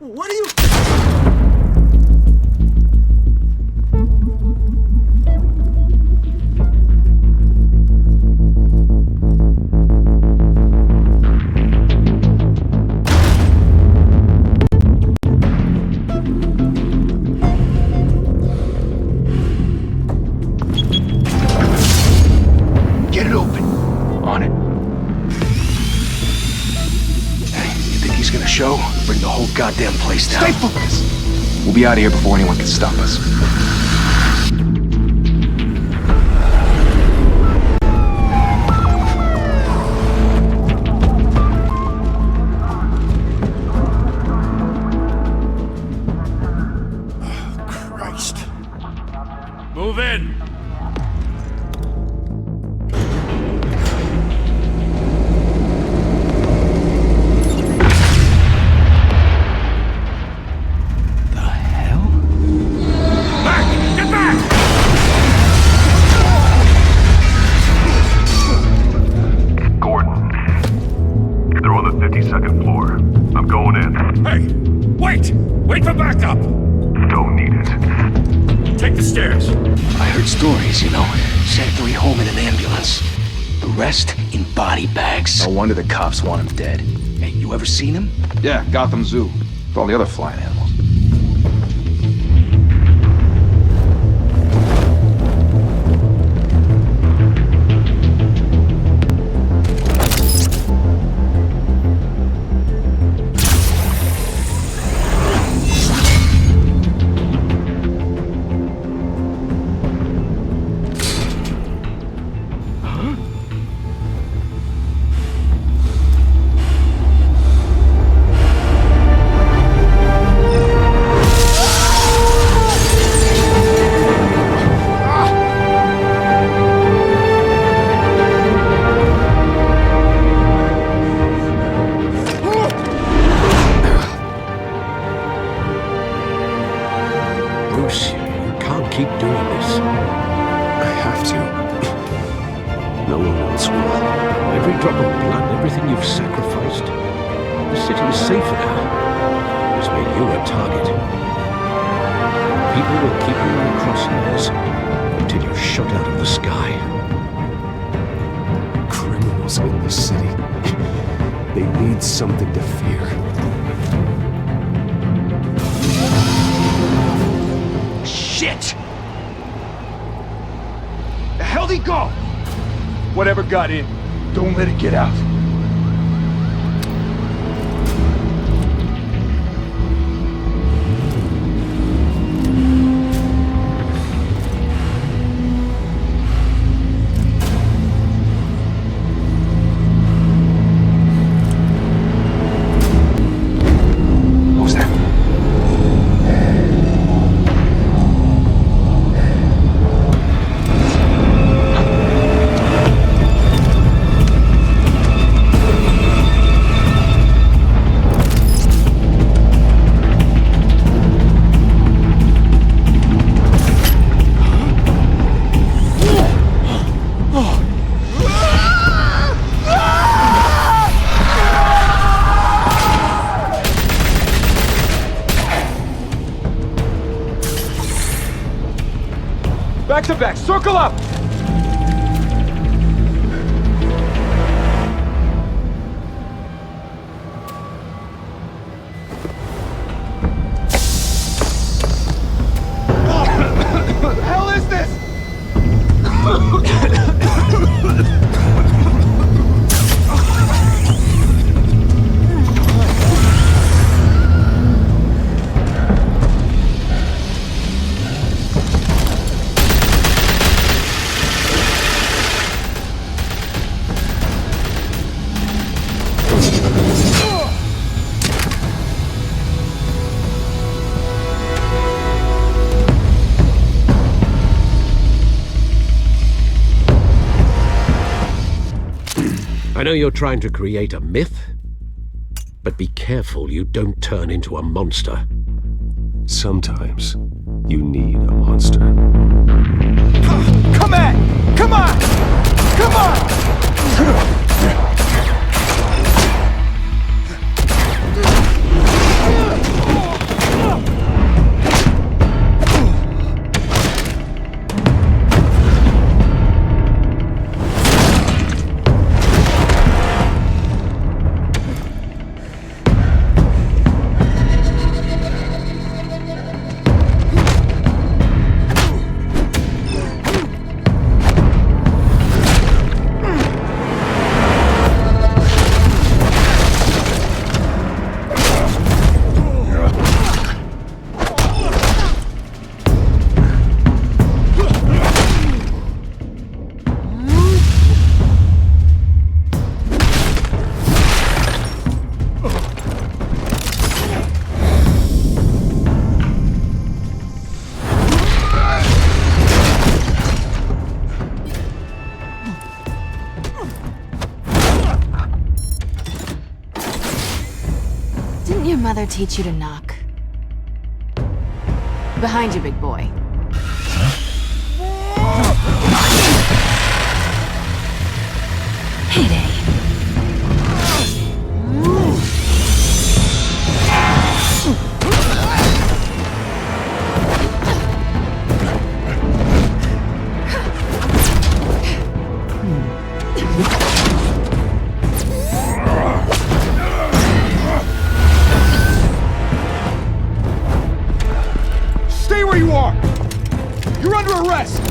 What are you... Get it open. On it. Hey, you think he's gonna show? Bring the whole goddamn place down. Stay focused! We'll be out of here before anyone can stop us. Oh, Christ. Move in! Wait for backup! Don't need it. Take the stairs. I heard stories, you know. Sent 3 home in an ambulance. The rest in body bags. No wonder the cops want him dead. Hey, you ever seen him? Yeah, Gotham Zoo. With all the other flying animals. Something to fear. Shit! The hell'd he go? Whatever got in, don't let it get out. Back to back, circle up! What the hell is this? I know you're trying to create a myth, but be careful you don't turn into a monster. Sometimes you need a monster. Come on! Come on! Come on! gonna teach you to knock. Behind you, big boy. Heyday. Stay where you are! You're under arrest!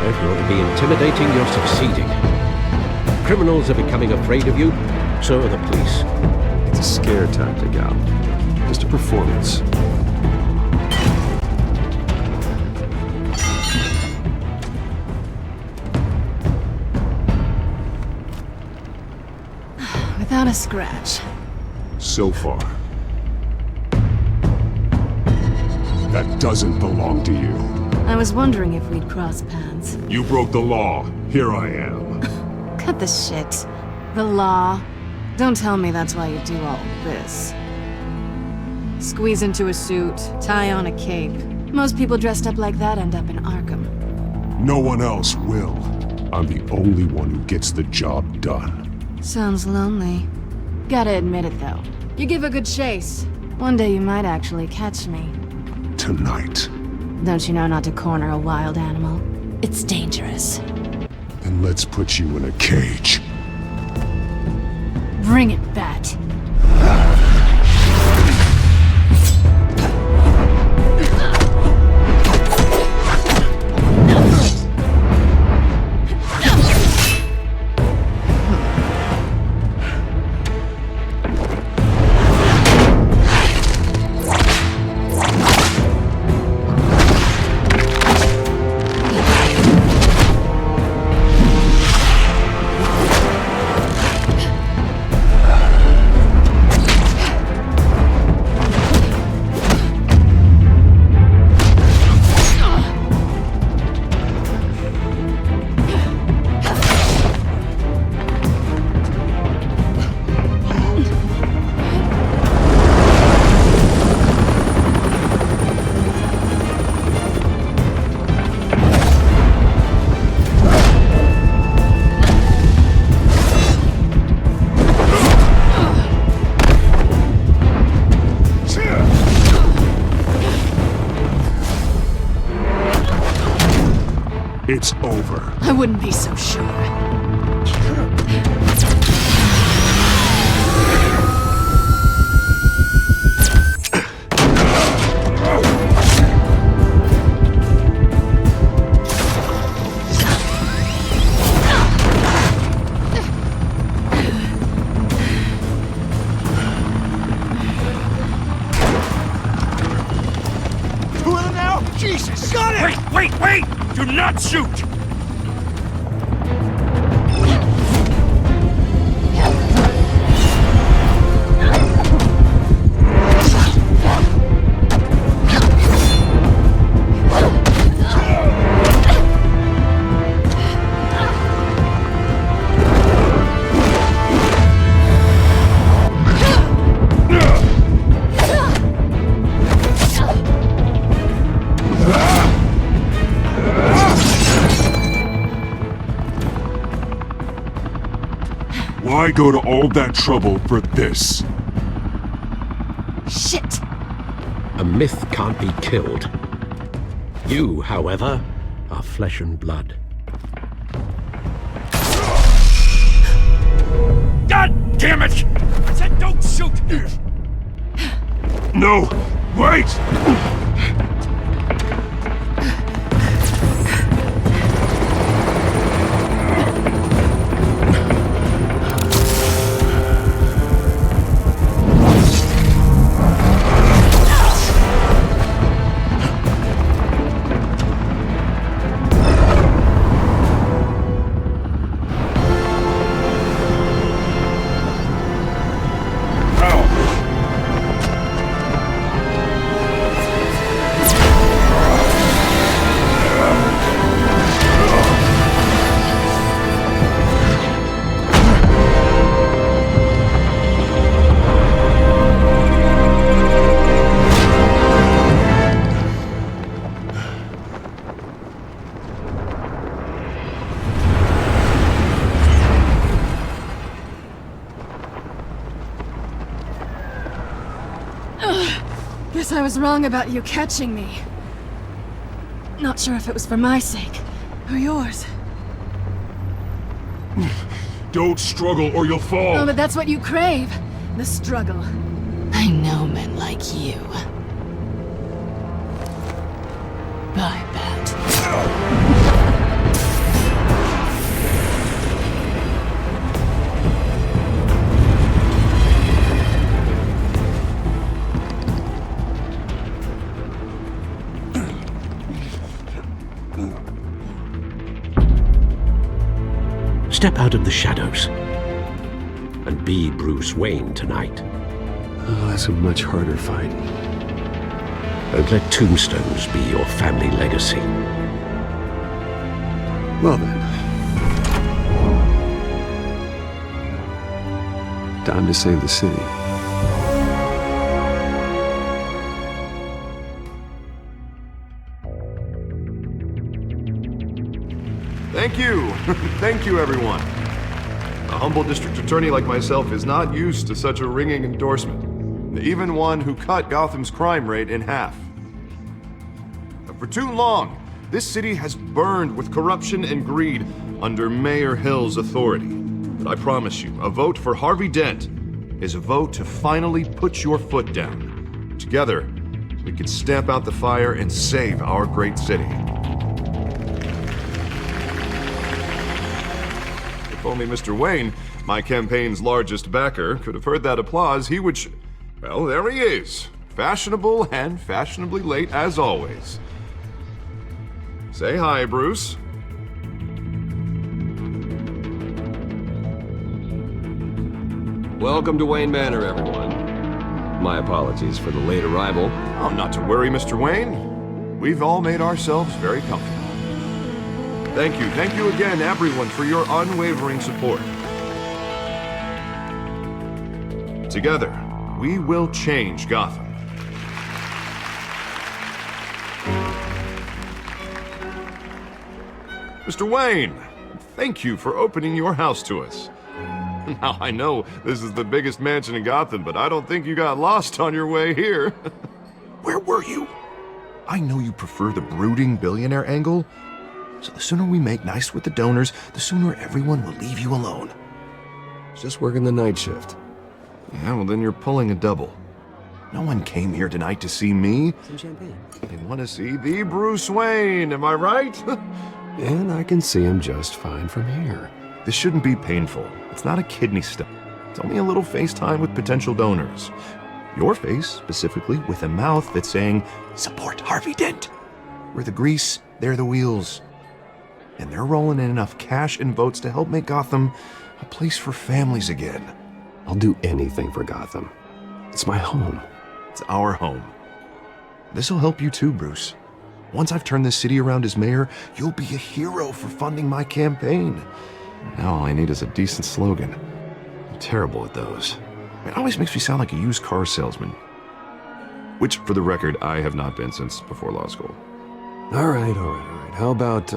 If you're to be intimidating, you're succeeding. Criminals are becoming afraid of you, so are the police. It's a scare tactic, Al. Just a performance. Without a scratch. So far. That doesn't belong to you. I was wondering if we'd cross paths. You broke the law. Here I am. Cut the shit. The law. Don't tell me that's why you do all this. Squeeze into a suit, tie on a cape. Most people dressed up like that end up in Arkham. No one else will. I'm the only one who gets the job done. Sounds lonely. Gotta admit it, though. You give a good chase. One day you might actually catch me. Tonight. Don't you know not to corner a wild animal? It's dangerous. Then let's put you in a cage. Bring it, Bat. It's over. I wouldn't be so sure. Who are now? Jesus! Got it! Wait! Do not shoot! Why go to all that trouble for this? Shit! A myth can't be killed. You, however, are flesh and blood. God damn it! I said don't shoot! No! Wait! Guess I was wrong about you catching me. Not sure if it was for my sake, or yours. Don't struggle or you'll fall! Oh, but that's what you crave. The struggle. I know men like you. Bye, Bat. Step out of the shadows and be Bruce Wayne tonight. Oh, that's a much harder fight. Don't let tombstones be your family legacy. Well then. Time to save the city. Thank you. Thank you, everyone. A humble district attorney like myself is not used to such a ringing endorsement. Even one who cut Gotham's crime rate in half. For too long, this city has burned with corruption and greed under Mayor Hill's authority. But I promise you, a vote for Harvey Dent is a vote to finally put your foot down. Together, we can stamp out the fire and save our great city. If only Mr. Wayne, my campaign's largest backer, could have heard that applause, he would well, there he is. Fashionable and fashionably late as always. Say hi, Bruce. Welcome to Wayne Manor, everyone. My apologies for the late arrival. Oh, not to worry, Mr. Wayne. We've all made ourselves very comfortable. Thank you again, everyone, for your unwavering support. Together, we will change Gotham. Mr. Wayne, thank you for opening your house to us. Now, I know this is the biggest mansion in Gotham, but I don't think you got lost on your way here. Where were you? I know you prefer the brooding billionaire angle, so the sooner we make nice with the donors, the sooner everyone will leave you alone. Just working the night shift. Yeah, well then you're pulling a double. No one came here tonight to see me. Some champagne. They want to see the Bruce Wayne, am I right? And I can see him just fine from here. This shouldn't be painful. It's not a kidney stone. It's only a little FaceTime with potential donors. Your face, specifically, with a mouth that's saying, support Harvey Dent. We're the grease, they're the wheels. And they're rolling in enough cash and votes to help make Gotham a place for families again. I'll do anything for Gotham. It's my home. It's our home. This'll help you too, Bruce. Once I've turned this city around as mayor, you'll be a hero for funding my campaign. Now all I need is a decent slogan. I'm terrible at those. It always makes me sound like a used car salesman. Which, for the record, I have not been since before law school. All right. How about,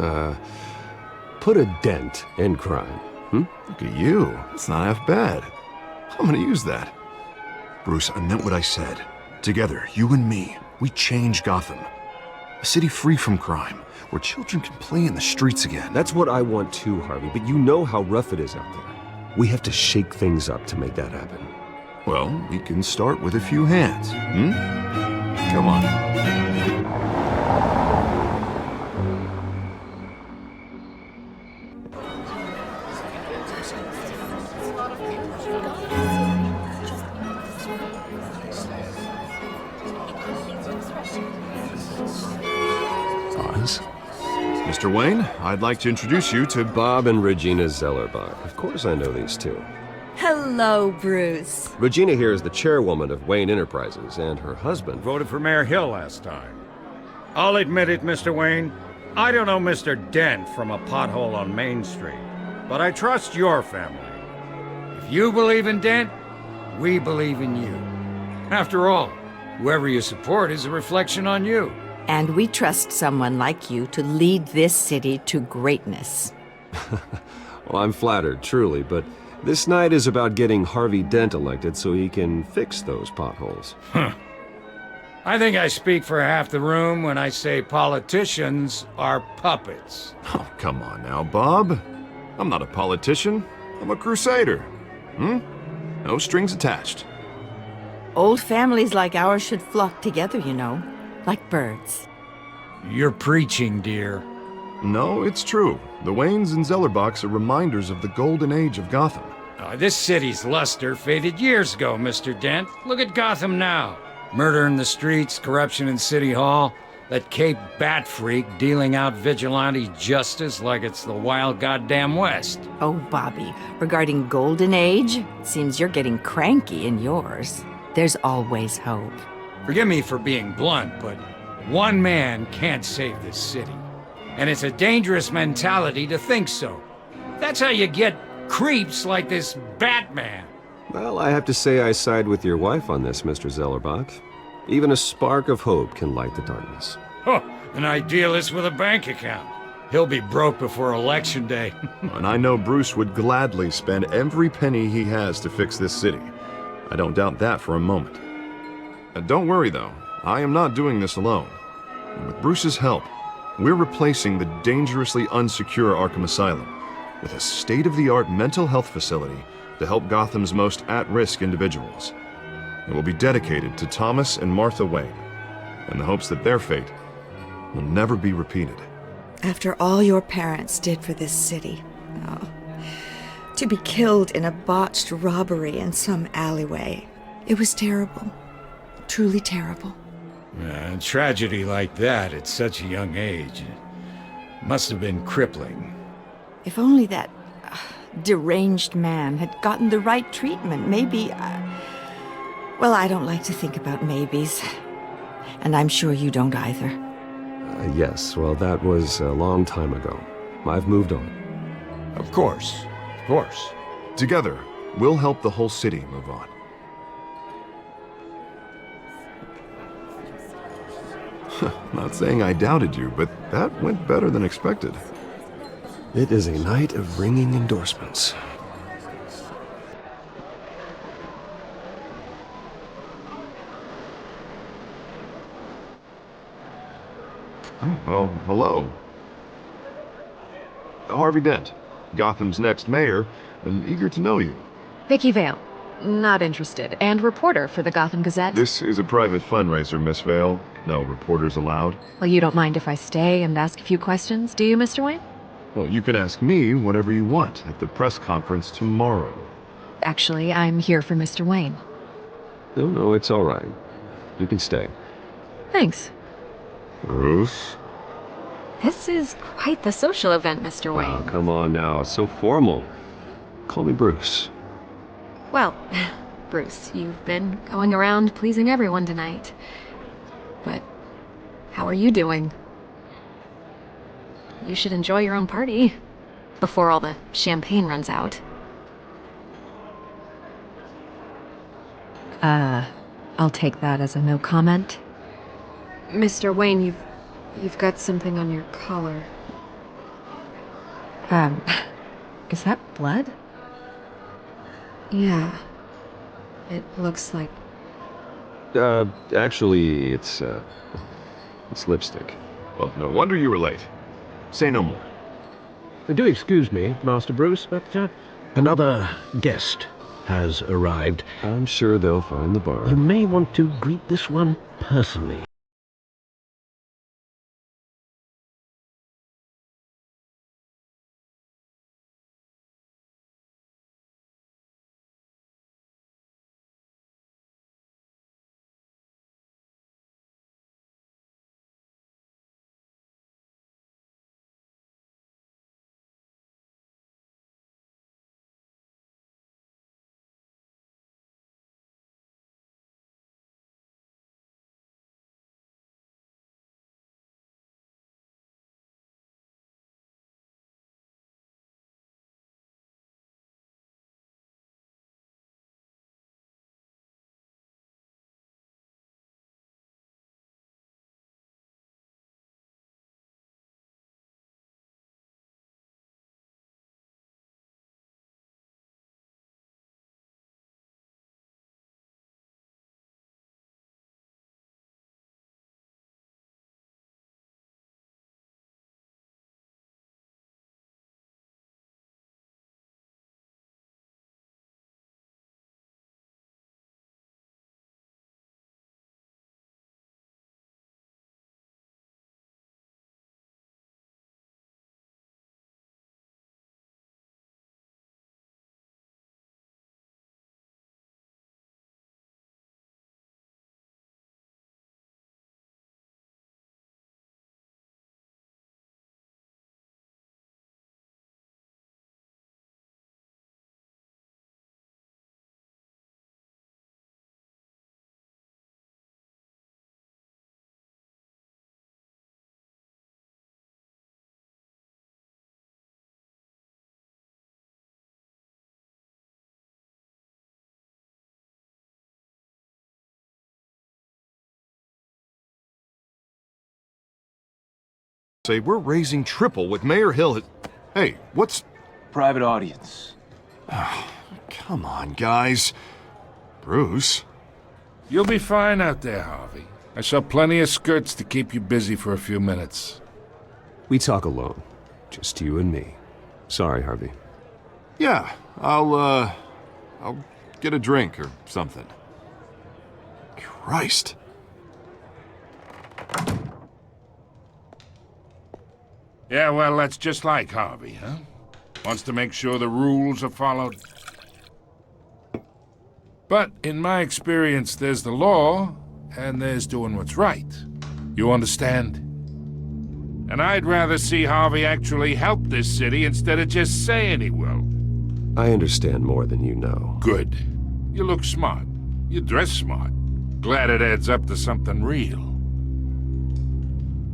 put a dent in crime, Look at you. That's not half bad. I'm gonna use that. Bruce, I meant what I said. Together, you and me, we change Gotham. A city free from crime, where children can play in the streets again. That's what I want too, Harvey, but you know how rough it is out there. We have to shake things up to make that happen. Well, we can start with a few hands, Come on. Mr. Wayne, I'd like to introduce you to Bob and Regina Zellerbach. Of course I know these two. Hello, Bruce. Regina here is the chairwoman of Wayne Enterprises, and her husband Voted for Mayor Hill last time. I'll admit it, Mr. Wayne. I don't know Mr. Dent from a pothole on Main Street, but I trust your family. If you believe in Dent, we believe in you. After all, whoever you support is a reflection on you. And we trust someone like you to lead this city to greatness. Well, I'm flattered, truly, but this night is about getting Harvey Dent elected so he can fix those potholes. I think I speak for half the room when I say politicians are puppets. Oh, come on now, Bob. I'm not a politician. I'm a crusader. No strings attached. Old families like ours should flock together, you know, like birds. You're preaching, dear. No, it's true. The Waynes and Zellerbachs are reminders of the golden age of Gotham. This city's luster faded years ago, Mr. Dent. Look at Gotham now. Murder in the streets, corruption in City Hall, that Cape Bat freak dealing out vigilante justice like it's the wild goddamn West. Oh, Bobby, regarding Golden Age, it seems you're getting cranky in yours. There's always hope. Forgive me for being blunt, but one man can't save this city. And it's a dangerous mentality to think so. That's how you get creeps like this Batman. Well, I have to say I side with your wife on this, Mr. Zellerbach. Even a spark of hope can light the darkness. Oh, an idealist with a bank account. He'll be broke before Election Day. And I know Bruce would gladly spend every penny he has to fix this city. I don't doubt that for a moment. Don't worry, though. I am not doing this alone. With Bruce's help, we're replacing the dangerously unsecure Arkham Asylum with a state-of-the-art mental health facility to help Gotham's most at-risk individuals. It will be dedicated to Thomas and Martha Wayne, in the hopes that their fate will never be repeated. After all your parents did for this city, to be killed in a botched robbery in some alleyway, it was terrible. Truly terrible. A tragedy like that at such a young age must have been crippling. If only that deranged man had gotten the right treatment, maybe... well, I don't like to think about maybes. And I'm sure you don't either. Yes, well, that was a long time ago. I've moved on. Of course. Of course. Together, we'll help the whole city move on. Not saying I doubted you, but that went better than expected. It is a night of ringing endorsements. Oh, well, hello. Harvey Dent, Gotham's next mayor, and eager to know you. Vicky Vale. Not interested. And reporter for the Gotham Gazette. This is a private fundraiser, Miss Vale. No reporters allowed. Well, you don't mind if I stay and ask a few questions, do you, Mr. Wayne? Well, you can ask me whatever you want at the press conference tomorrow. Actually, I'm here for Mr. Wayne. No, it's all right. You can stay. Thanks. Bruce? This is quite the social event, Mr. Wayne. Oh, come on now. It's so formal. Call me Bruce. Well, Bruce, you've been going around pleasing everyone tonight. But how are you doing? You should enjoy your own party before all the champagne runs out. I'll take that as a no comment. Mr. Wayne, you've got something on your collar. Is that blood? Yeah. It looks like... Actually, it's lipstick. Well, no wonder you were late. Say no more. Do excuse me, Master Bruce, but another guest has arrived. I'm sure they'll find the bar. You may want to greet this one personally. Say we're raising triple what Mayor Hill has... Hey, what's... Private audience. Come on, guys. Bruce? You'll be fine out there, Harvey. I saw plenty of skirts to keep you busy for a few minutes. We talk alone. Just you and me. Sorry, Harvey. Yeah, I'll get a drink or something. Christ. Yeah, well, that's just like Harvey, huh? Wants to make sure the rules are followed. But in my experience, there's the law, and there's doing what's right. You understand? And I'd rather see Harvey actually help this city instead of just saying he will. I understand more than you know. Good. You look smart. You dress smart. Glad it adds up to something real.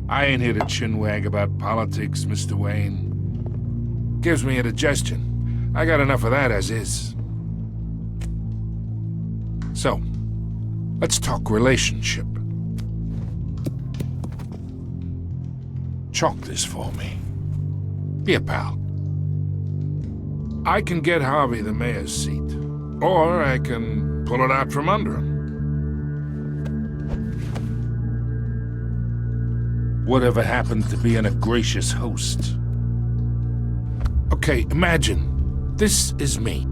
I ain't here to chinwag about politics, Mr. Wayne. Gives me indigestion. I got enough of that as is. So, let's talk relationship. Chalk this for me. Be a pal. I can get Harvey the mayor's seat, or I can pull it out from under him. Whatever happens to being a gracious host. Okay, imagine, this is me.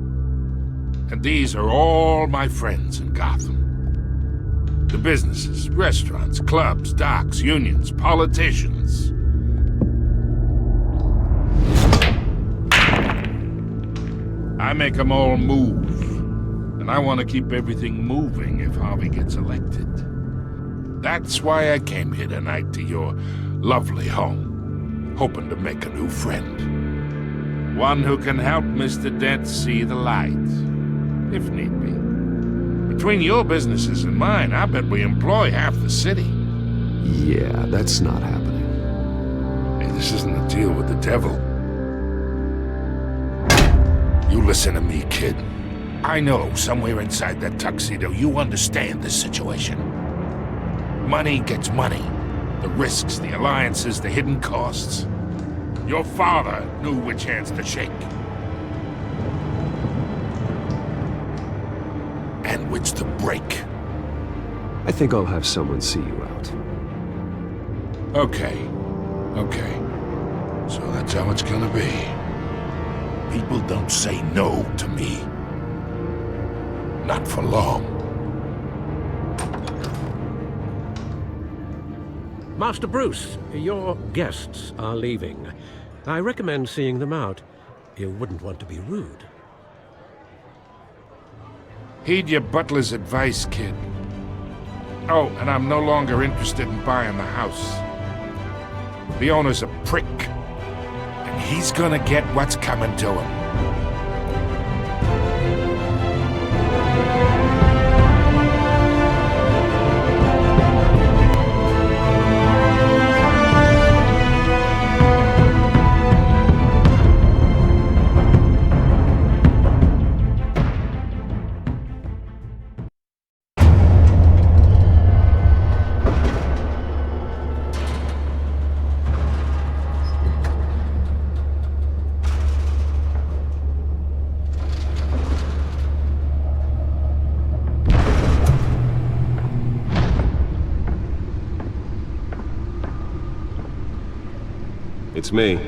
And these are all my friends in Gotham. The businesses, restaurants, clubs, docks, unions, politicians. I make them all move. And I want to keep everything moving if Harvey gets elected. That's why I came here tonight to your lovely home, hoping to make a new friend. One who can help Mr. Dent see the light, if need be. Between your businesses and mine, I bet we employ half the city. Yeah, that's not happening. Hey, this isn't a deal with the devil. You listen to me, kid. I know somewhere inside that tuxedo you understand this situation. Money gets money. The risks, the alliances, the hidden costs. Your father knew which hands to shake. And which to break. I think I'll have someone see you out. Okay. So that's how it's gonna be. People don't say no to me. Not for long. Master Bruce, your guests are leaving. I recommend seeing them out. You wouldn't want to be rude. Heed your butler's advice, kid. Oh, and I'm no longer interested in buying the house. The owner's a prick. And he's gonna get what's coming to him. It's me.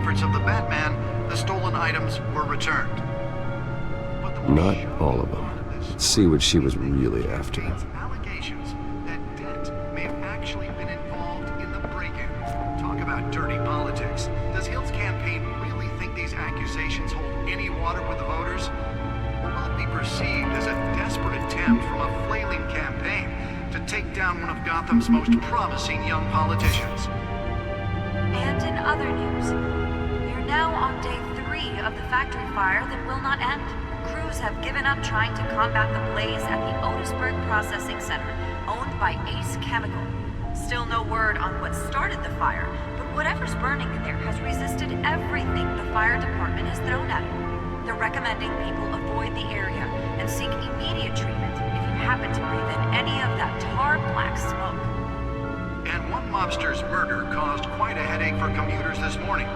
efforts of the Batman, the stolen items were returned. Not all of them. Let's see what she was really after. Allegations that Dent may have actually been involved in the break-in. Talk about dirty politics. Does Hill's campaign really think these accusations hold any water with the voters? Or will it be perceived as a desperate attempt from a flailing campaign to take down one of Gotham's most promising young politicians? And in other news, we are now on day 3 of the factory fire that will not end. Crews have given up trying to combat the blaze at the Otisburg Processing Center, owned by Ace Chemical. Still no word on what started the fire, but whatever's burning in there has resisted everything the fire department has thrown at it. They're recommending people avoid the area and seek immediate treatment if you happen to breathe in any of that tar black smoke. And one mobster's murder caused quite a headache for commuters this morning.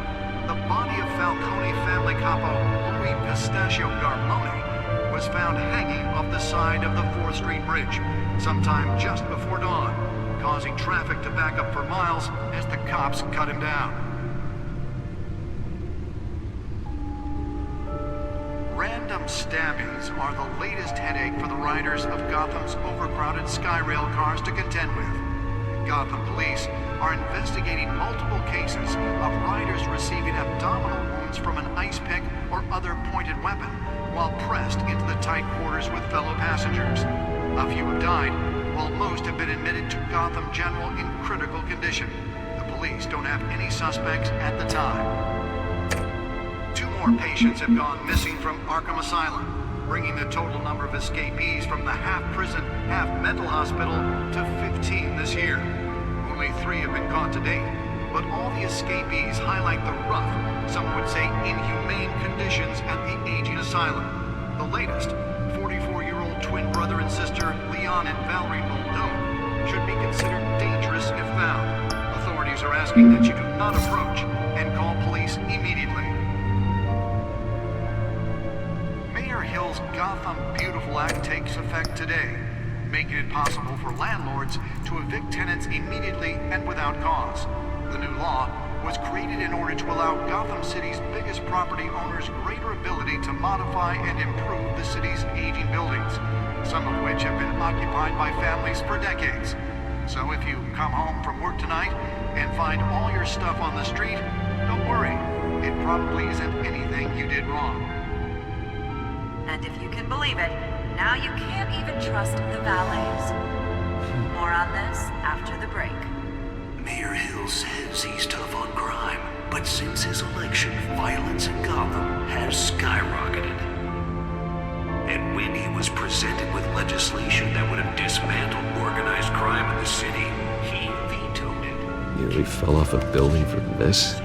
The body of Falcone family capo Louis Pistachio Garmone was found hanging off the side of the 4th Street Bridge sometime just before dawn, causing traffic to back up for miles as the cops cut him down. Random stabbings are the latest headache for the riders of Gotham's overcrowded Skyrail cars to contend with. Gotham police are investigating multiple cases of riders receiving abdominal wounds from an ice pick or other pointed weapon while pressed into the tight quarters with fellow passengers. A few have died, while most have been admitted to Gotham General in critical condition. The police don't have any suspects at the time. 2 more patients have gone missing from Arkham Asylum, bringing the total number of escapees from the half-prison, half-mental hospital to 15 this year. Only 3 have been caught to date, but all the escapees highlight the rough, some would say inhumane conditions at the aging asylum. The latest, 44-year-old twin brother and sister Leon and Valerie Muldoon, should be considered dangerous if found. Authorities are asking that you do not approach and call police immediately. Mayor Hill's Gotham Beautiful Act takes effect today, making it possible for landlords to evict tenants immediately and without cause. The new law was created in order to allow Gotham City's biggest property owners greater ability to modify and improve the city's aging buildings, some of which have been occupied by families for decades. So if you come home from work tonight and find all your stuff on the street, don't worry. It probably isn't anything you did wrong. And if you can believe it, now you can't even trust the valets. More on this after the break. Mayor Hill says he's tough on crime, but since his election, violence in Gotham has skyrocketed. And when he was presented with legislation that would have dismantled organized crime in the city, he vetoed it. Nearly fell off a building for this?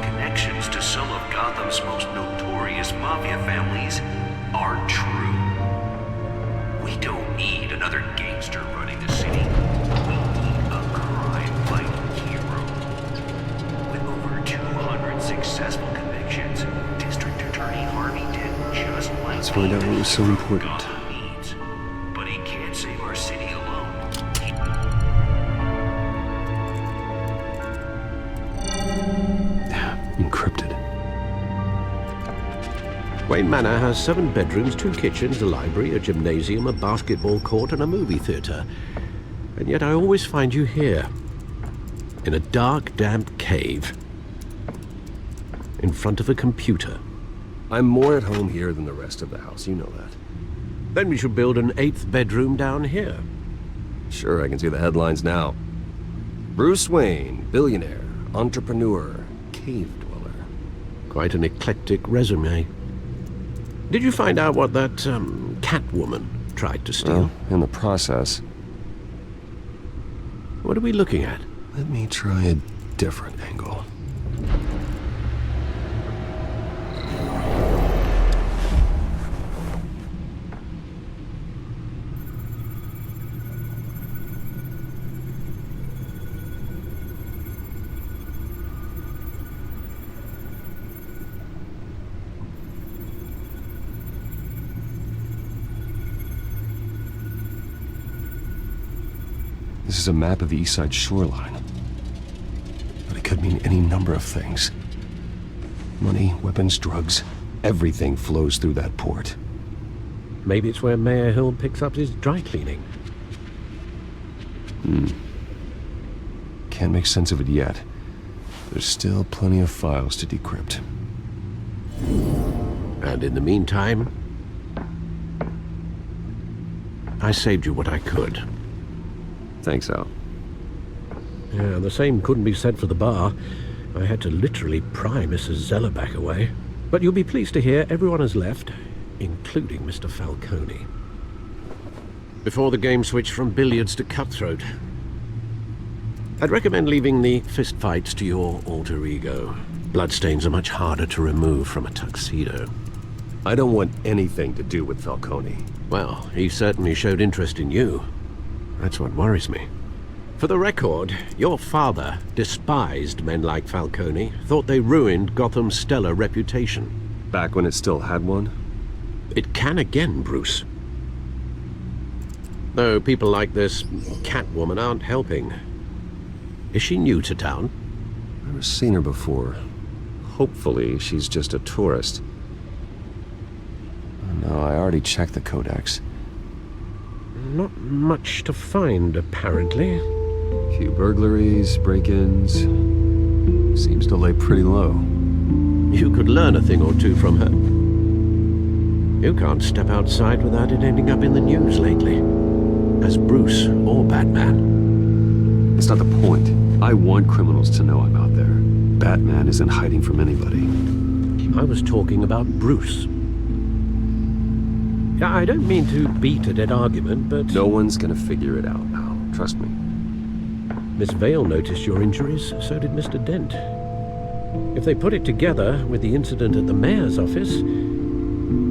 Connections to some of Gotham's most notorious mafia families are true. We don't need another gangster running the city. We need a crime-fighting hero. With over 200 successful convictions, District Attorney Harvey did just like Let's find out what was so important. Gotham needs. But he can't save our city alone. Encrypted. Wayne Manor has 7 bedrooms, 2 kitchens, a library, a gymnasium, a basketball court, and a movie theater. And yet I always find you here, in a dark, damp cave, in front of a computer. I'm more at home here than the rest of the house, you know that. Then we should build an 8th bedroom down here. Sure, I can see the headlines now. Bruce Wayne, billionaire, entrepreneur, cave dweller. Quite an eclectic resume. Did you find out what that, Catwoman tried to steal? Well, in the process. What are we looking at? Let me try a different angle. This is a map of the east side shoreline. But it could mean any number of things. Money, weapons, drugs, everything flows through that port. Maybe it's where Mayor Hill picks up his dry cleaning. Can't make sense of it yet. There's still plenty of files to decrypt. And in the meantime, I saved you what I could. Thanks, Al. Yeah, the same couldn't be said for the bar. I had to literally pry Mrs. Zellerbach away. But you'll be pleased to hear everyone has left, including Mr. Falcone. Before the game switched from billiards to cutthroat. I'd recommend leaving the fistfights to your alter ego. Bloodstains are much harder to remove from a tuxedo. I don't want anything to do with Falcone. Well, he certainly showed interest in you. That's what worries me. For the record, your father despised men like Falcone, thought they ruined Gotham's stellar reputation. Back when it still had one? It can again, Bruce. Though people like this Catwoman aren't helping. Is she new to town? Never seen her before. Hopefully, she's just a tourist. No, I already checked the codex. Not much to find, apparently. Few burglaries, break-ins. Seems to lay pretty low. You could learn a thing or two from her. You can't step outside without it ending up in the news lately. As Bruce or Batman. It's not the point. I want criminals to know I'm out there. Batman isn't hiding from anybody. I was talking about Bruce. Yeah, I don't mean to beat a dead argument, but... No one's gonna figure it out now. Trust me. Miss Vale noticed your injuries, so did Mr. Dent. If they put it together with the incident at the mayor's office,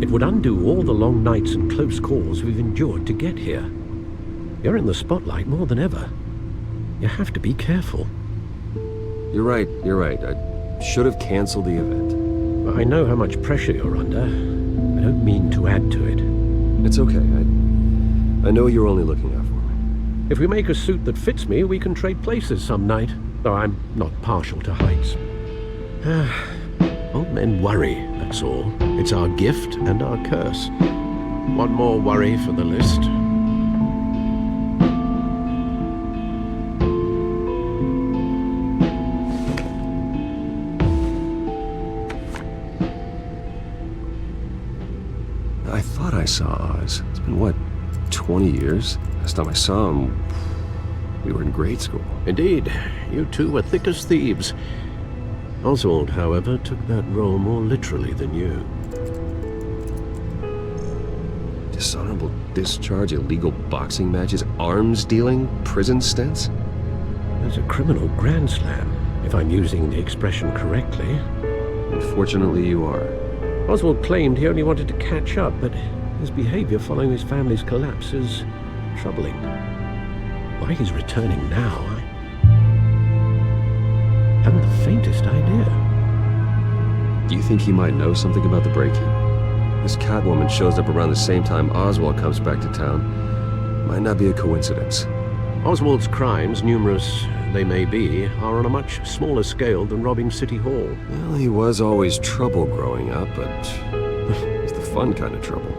it would undo all the long nights and close calls we've endured to get here. You're in the spotlight more than ever. You have to be careful. You're right. I should have canceled the event. I know how much pressure you're under. I don't mean to add to it. It's okay. I know you're only looking out for me. If we make a suit that fits me, we can trade places some night. Though I'm not partial to heights. Old men worry, that's all. It's our gift and our curse. One more worry for the list. I thought I saw Oz. It's been, what, 20 years? Last time I saw him, we were in grade school. Indeed. You two were thick as thieves. Oswald, however, took that role more literally than you. Dishonorable discharge, illegal boxing matches, arms dealing, prison stints? There's a criminal grand slam, if I'm using the expression correctly. Unfortunately, you are. Oswald claimed he only wanted to catch up, but his behavior following his family's collapse is troubling. Why he's returning now, I haven't the faintest idea. Do you think he might know something about the break-in? This Catwoman shows up around the same time Oswald comes back to town. Might not be a coincidence. Oswald's crimes, numerous they may be, are on a much smaller scale than robbing City Hall. Well, he was always trouble growing up, but it's the fun kind of trouble.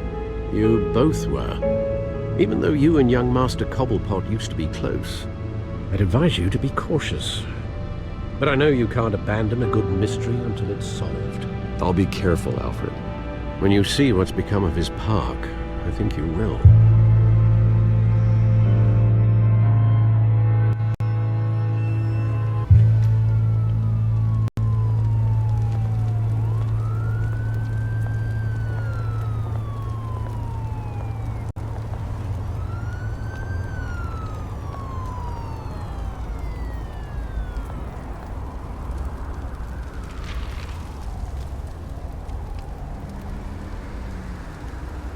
You both were. Even though you and young Master Cobblepot used to be close, I'd advise you to be cautious. But I know you can't abandon a good mystery until it's solved. I'll be careful, Alfred. When you see what's become of his park, I think you will.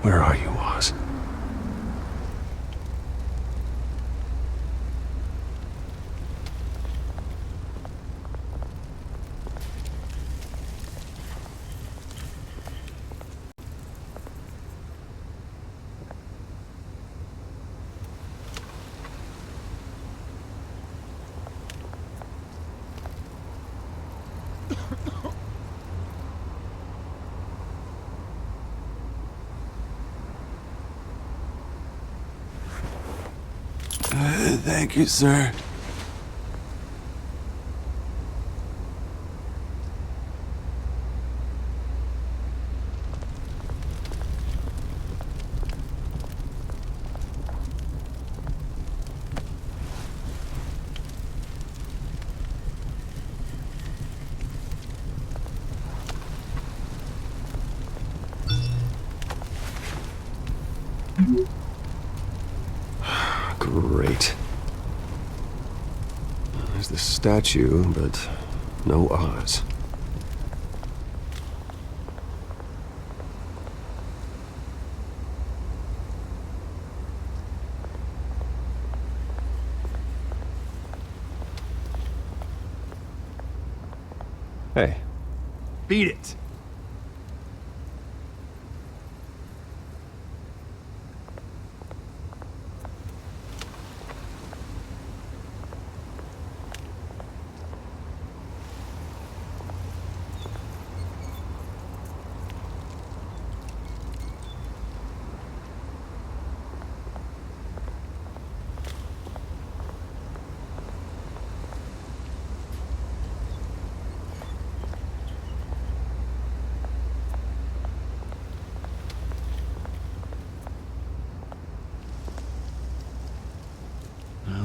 Where are you, Oz? Thank you, sir. Great. There's the statue, but no Oz. Hey. Beat it.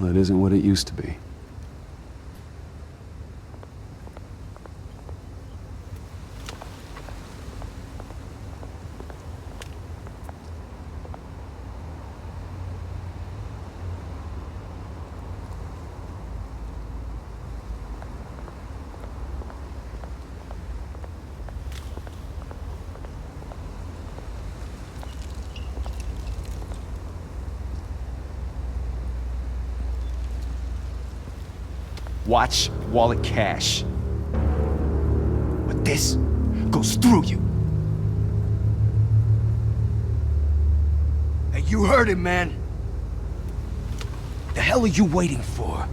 Well, it isn't what it used to be. Watch wallet cash. But this goes through you. Hey, you heard it, man. The hell are you waiting for?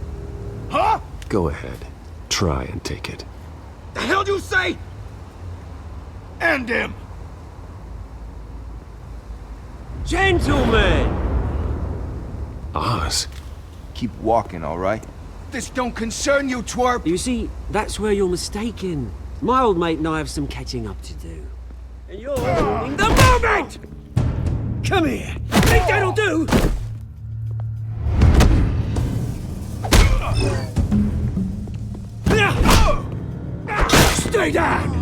Huh? Go ahead. Try and take it. The hell do you say? End him! Gentlemen! Oz. Keep walking, all right? This don't concern you, twerp! You see, that's where you're mistaken. My old mate and I have some catching up to do. And you're ruining the moment! Come here! Think that'll do? Stay down!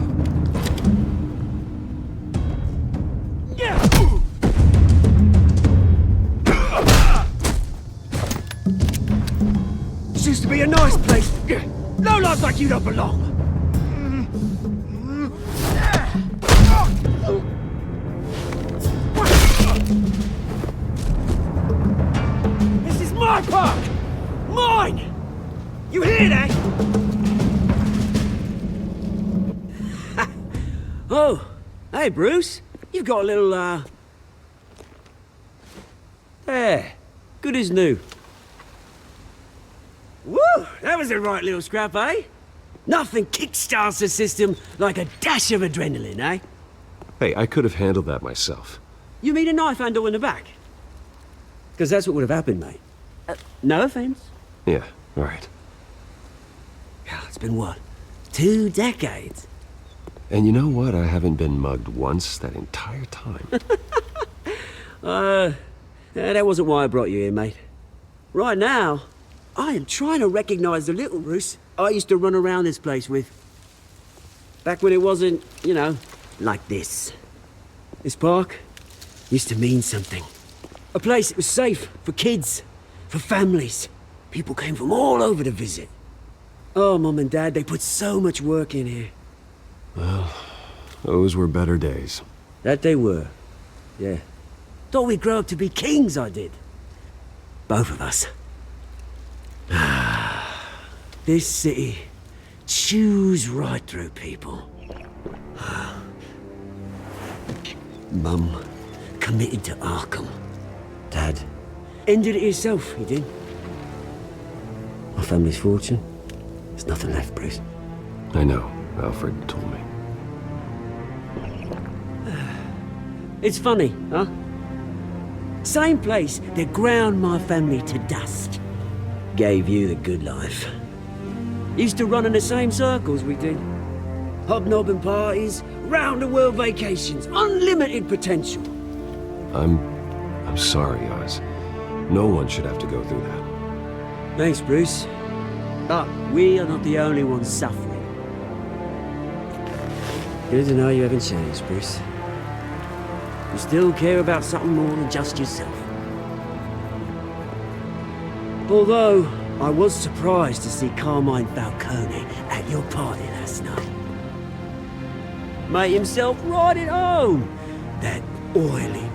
This used to be a nice place. No lives like you don't belong. This is my park! Mine! You hear that? Oh, hey Bruce. You've got a little, There. Good as new. Woo! That was a right little scrap, eh? Nothing kickstarts the system like a dash of adrenaline, eh? Hey, I could have handled that myself. You mean a knife handle in the back? Because that's what would have happened, mate. No offense. Yeah, all right. Yeah, it's been what? 2 decades? And you know what? I haven't been mugged once that entire time. That wasn't why I brought you here, mate. Right now, I am trying to recognize the little Bruce I used to run around this place with. Back when it wasn't, you know, like this. This park used to mean something. A place that was safe for kids, for families. People came from all over to visit. Oh, Mum and Dad, they put so much work in here. Well, those were better days. That they were. Yeah. Thought we'd grow up to be kings, I did. Both of us. This city chews right through people. Mum committed to Arkham. Dad ended it himself, he did. My family's fortune. There's nothing left, Bruce. I know. Alfred told me. It's funny, huh? Same place that ground my family to dust. gave you the good life. Used to run in the same circles we did. Hobnobbing parties, round-the-world vacations, unlimited potential. I'm sorry, Oz. No one should have to go through that. Thanks, Bruce. But we are not the only ones suffering. Good to know you haven't changed, Bruce. You still care about something more than just yourself. Although, I was surprised to see Carmine Falcone at your party last night. Made himself right at home. That oily...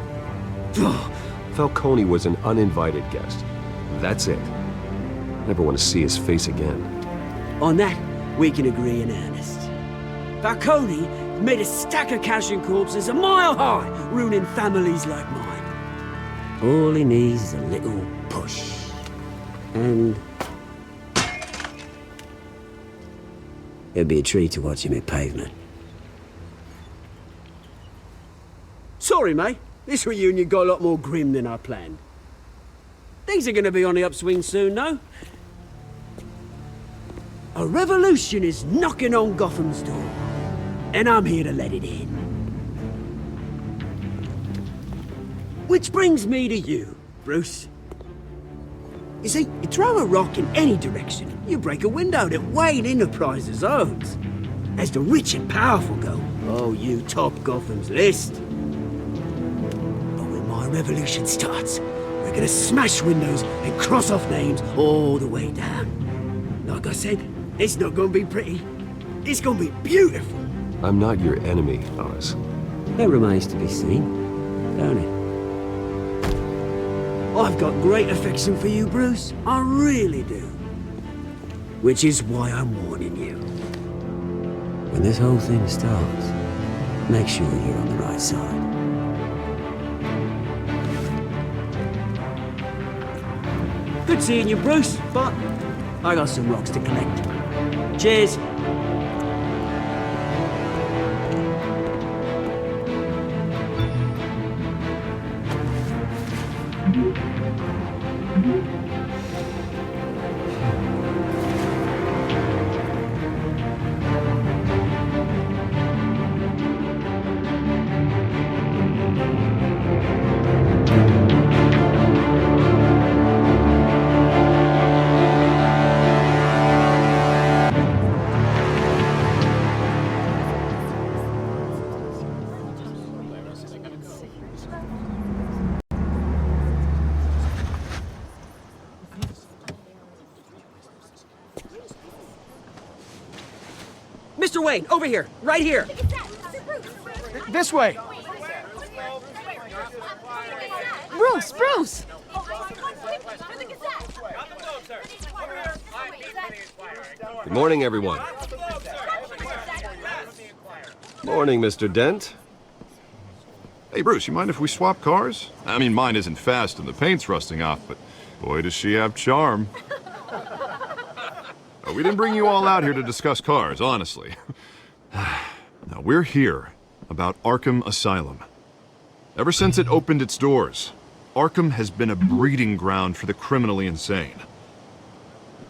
Falcone was an uninvited guest. That's it. Never want to see his face again. On that, we can agree in earnest. Falcone made a stack of cash and corpses a mile high, ruining families like mine. All he needs is a little push. And... it'd be a treat to watch him hit pavement. Sorry, mate. This reunion got a lot more grim than I planned. Things are gonna be on the upswing soon, though. A revolution is knocking on Gotham's door. And I'm here to let it in. Which brings me to you, Bruce. You see, you throw a rock in any direction, you break a window that Wayne Enterprises owns. As the rich and powerful go, oh, you top Gotham's list. But when my revolution starts, we're gonna smash windows and cross off names all the way down. Like I said, it's not gonna be pretty. It's gonna be beautiful. I'm not your enemy, Oz. That remains to be seen, don't it? I've got great affection for you, Bruce. I really do. Which is why I'm warning you. When this whole thing starts, make sure you're on the right side. Good seeing you, Bruce, but I got some rocks to collect. Cheers. Mr. Wayne, over here, right here. This way. Bruce! Good morning, everyone. Morning, Mr. Dent. Hey, Bruce, you mind if we swap cars? I mean, mine isn't fast and the paint's rusting off, but boy, does she have charm. We didn't bring you all out here to discuss cars, honestly. Now, we're here about Arkham Asylum. Ever since it opened its doors, Arkham has been a breeding ground for the criminally insane.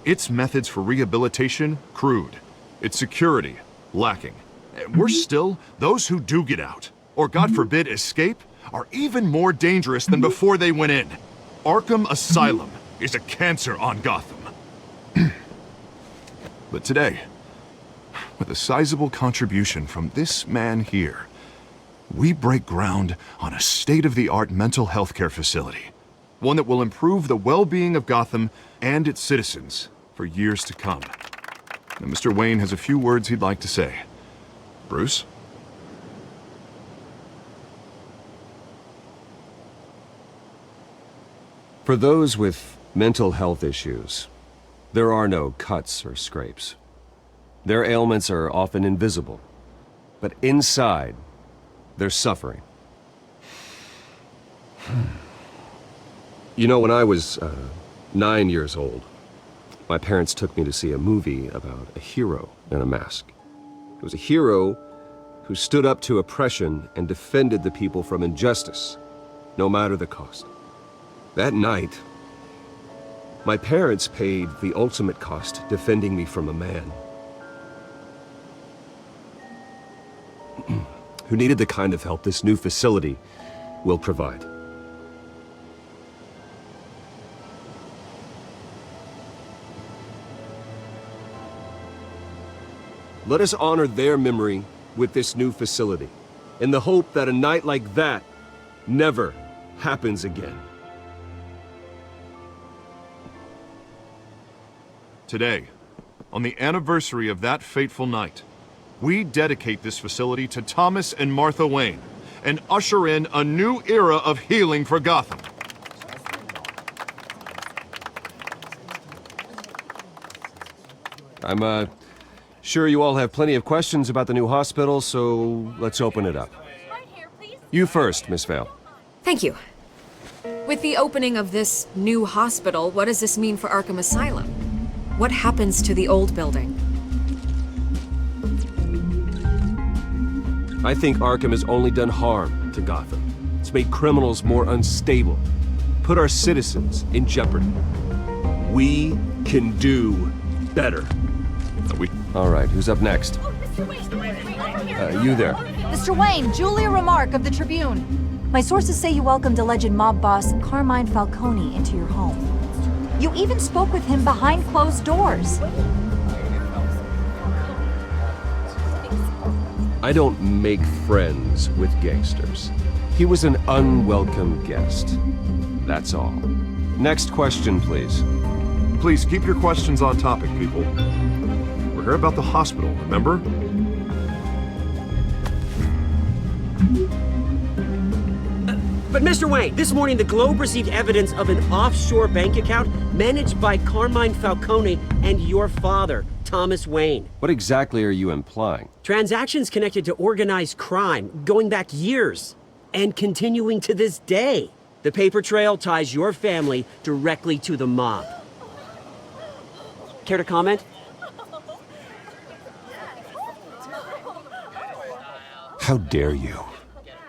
Its methods for rehabilitation, crude. Its security, lacking. Worse still, those who do get out, or God forbid escape, are even more dangerous than before they went in. Arkham Asylum is a cancer on Gotham. But today, with a sizable contribution from this man here, we break ground on a state-of-the-art mental health care facility. One that will improve the well-being of Gotham and its citizens for years to come. Now, Mr. Wayne has a few words he'd like to say. Bruce? For those with mental health issues, there are no cuts or scrapes. Their ailments are often invisible, but inside, they're suffering. You know, when I was 9 years old, my parents took me to see a movie about a hero in a mask. It was a hero who stood up to oppression and defended the people from injustice, no matter the cost. That night, My parents paid the ultimate cost defending me from a man who needed the kind of help this new facility will provide. Let us honor their memory with this new facility, in the hope that a night like that never happens again. Today, on the anniversary of that fateful night, we dedicate this facility to Thomas and Martha Wayne and usher in a new era of healing for Gotham. I'm, sure you all have plenty of questions about the new hospital, so let's open it up. You first, Miss Vale. Thank you. With the opening of this new hospital, what does this mean for Arkham Asylum? What happens to the old building? I think Arkham has only done harm to Gotham. It's made criminals more unstable, put our citizens in jeopardy. We can do better. All right, who's up next? You there. Mr. Wayne, Julia Remark of the Tribune. My sources say you welcomed alleged mob boss Carmine Falcone into your home. You even spoke with him behind closed doors. I don't make friends with gangsters. He was an unwelcome guest. That's all. Next question, please. Please keep your questions on topic, people. We're here about the hospital, remember? But Mr. Wayne, this morning the Globe received evidence of an offshore bank account managed by Carmine Falcone and your father, Thomas Wayne. What exactly are you implying? Transactions connected to organized crime, going back years, and continuing to this day. The paper trail ties your family directly to the mob. Care to comment? How dare you?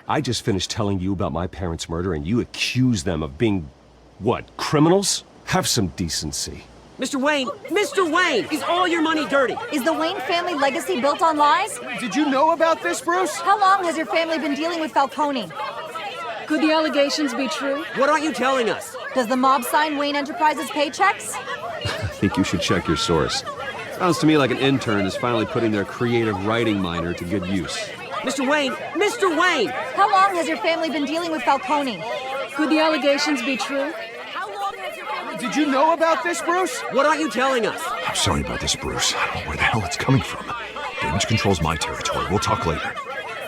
I just finished telling you about my parents' murder and you accuse them of being, what, criminals? Have some decency. Mr. Wayne, is all your money dirty? Is the Wayne family legacy built on lies? Did you know about this, Bruce? How long has your family been dealing with Falcone? Could the allegations be true? What aren't you telling us? Does the mob sign Wayne Enterprises paychecks? I think you should check your source. Sounds to me like an intern is finally putting their creative writing minor to good use. Mr. Wayne! How long has your family been dealing with Falcone? Could the allegations be true? Did you know about this, Bruce? What aren't you telling us? I'm sorry about this, Bruce. I don't know where the hell it's coming from. Damage control's my territory. We'll talk later.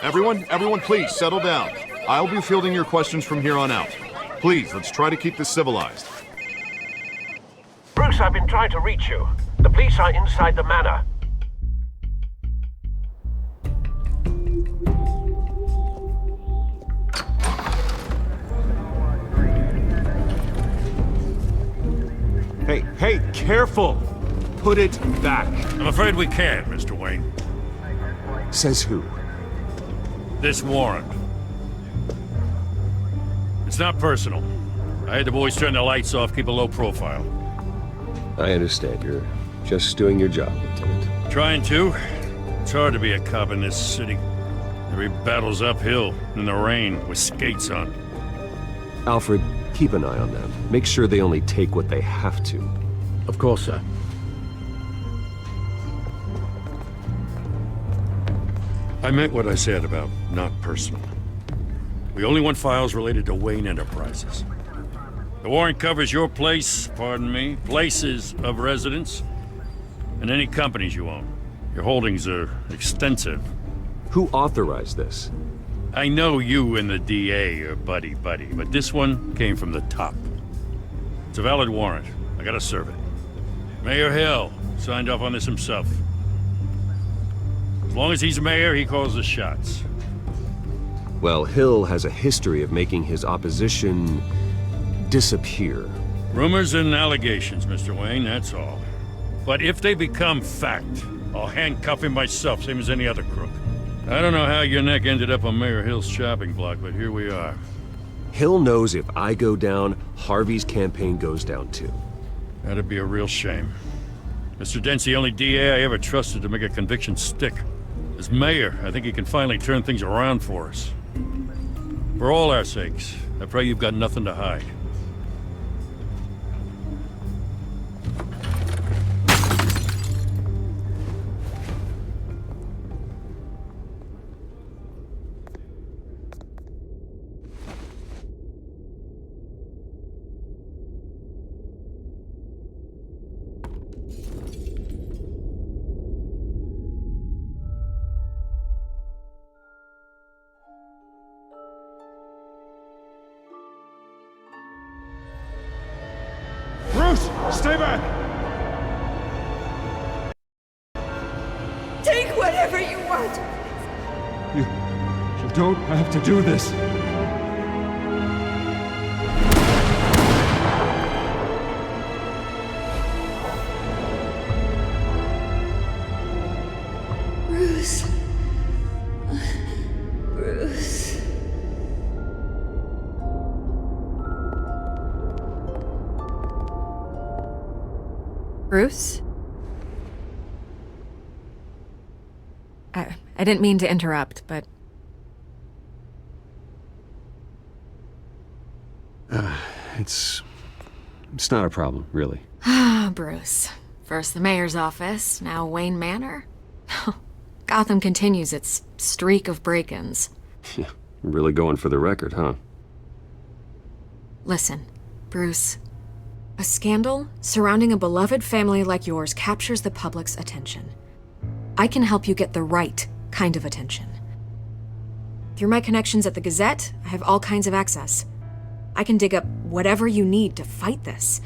Everyone, please, settle down. I'll be fielding your questions from here on out. Please, let's try to keep this civilized. Bruce, I've been trying to reach you. The police are inside the manor. Hey, careful! Put it back. I'm afraid we can't, Mr. Wayne. Says who? This warrant. It's not personal. I had the boys turn the lights off, keep a low profile. I understand. You're just doing your job, Lieutenant. Trying to. It's hard to be a cop in this city. Every battle's uphill, in the rain, with skates on. Alfred, keep an eye on them. Make sure they only take what they have to. Of course, sir. I meant what I said about not personal. We only want files related to Wayne Enterprises. The warrant covers your place, pardon me, places of residence, and any companies you own. Your holdings are extensive. Who authorized this? I know you and the DA are buddy-buddy, but this one came from the top. It's a valid warrant. I gotta serve it. Mayor Hill signed off on this himself. As long as he's mayor, he calls the shots. Well, Hill has a history of making his opposition disappear. Rumors and allegations, Mr. Wayne, that's all. But if they become fact, I'll handcuff him myself, same as any other crook. I don't know how your neck ended up on Mayor Hill's shopping block, but here we are. Hill knows if I go down, Harvey's campaign goes down too. That'd be a real shame. Mr. Dent's the only DA I ever trusted to make a conviction stick. As mayor, I think he can finally turn things around for us. For all our sakes, I pray you've got nothing to hide. Bruce, stay back! Take whatever you want! You don't have to do this. Bruce. Bruce. Bruce? I didn't mean to interrupt, but... It's not a problem, really. Ah, Bruce. First the mayor's office, now Wayne Manor. Gotham continues its streak of break-ins. Yeah, really going for the record, huh? Listen, Bruce. A scandal surrounding a beloved family like yours captures the public's attention. I can help you get the right kind of attention. Through my connections at the Gazette, I have all kinds of access. I can dig up whatever you need to fight this.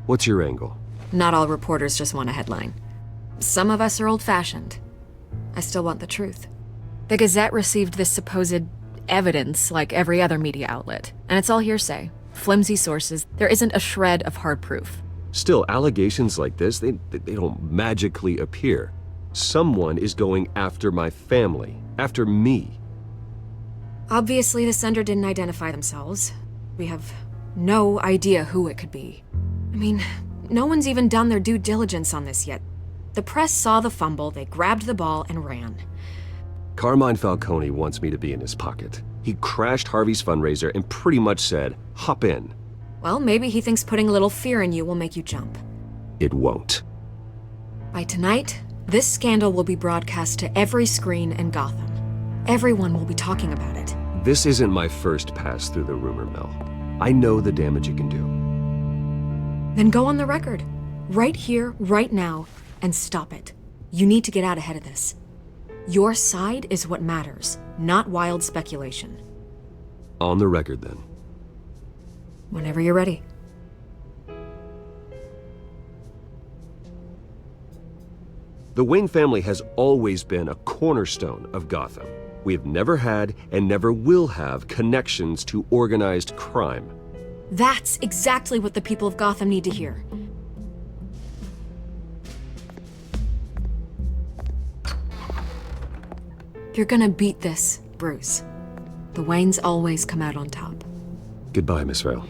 What's your angle? Not all reporters just want a headline. Some of us are old-fashioned. I still want the truth. The Gazette received this supposed evidence like every other media outlet, and it's all hearsay. Flimsy sources. There isn't a shred of hard proof. Still, allegations like this, they don't magically appear. Someone is going after my family, after me. Obviously, the sender didn't identify themselves. We have no idea who it could be. I mean, no one's even done their due diligence on this yet. The press saw the fumble, they grabbed the ball and ran. Carmine Falcone wants me to be in his pocket. He crashed Harvey's fundraiser and pretty much said, hop in. Well, maybe he thinks putting a little fear in you will make you jump. It won't. By tonight, this scandal will be broadcast to every screen in Gotham. Everyone will be talking about it. This isn't my first pass through the rumor mill. I know the damage it can do. Then go on the record. Right here, right now, and stop it. You need to get out ahead of this. Your side is what matters, not wild speculation. On the record, then. Whenever you're ready. The Wayne family has always been a cornerstone of Gotham. We have never had and never will have connections to organized crime. That's exactly what the people of Gotham need to hear. You're gonna beat this, Bruce. The Waynes always come out on top. Goodbye, Miss Vale.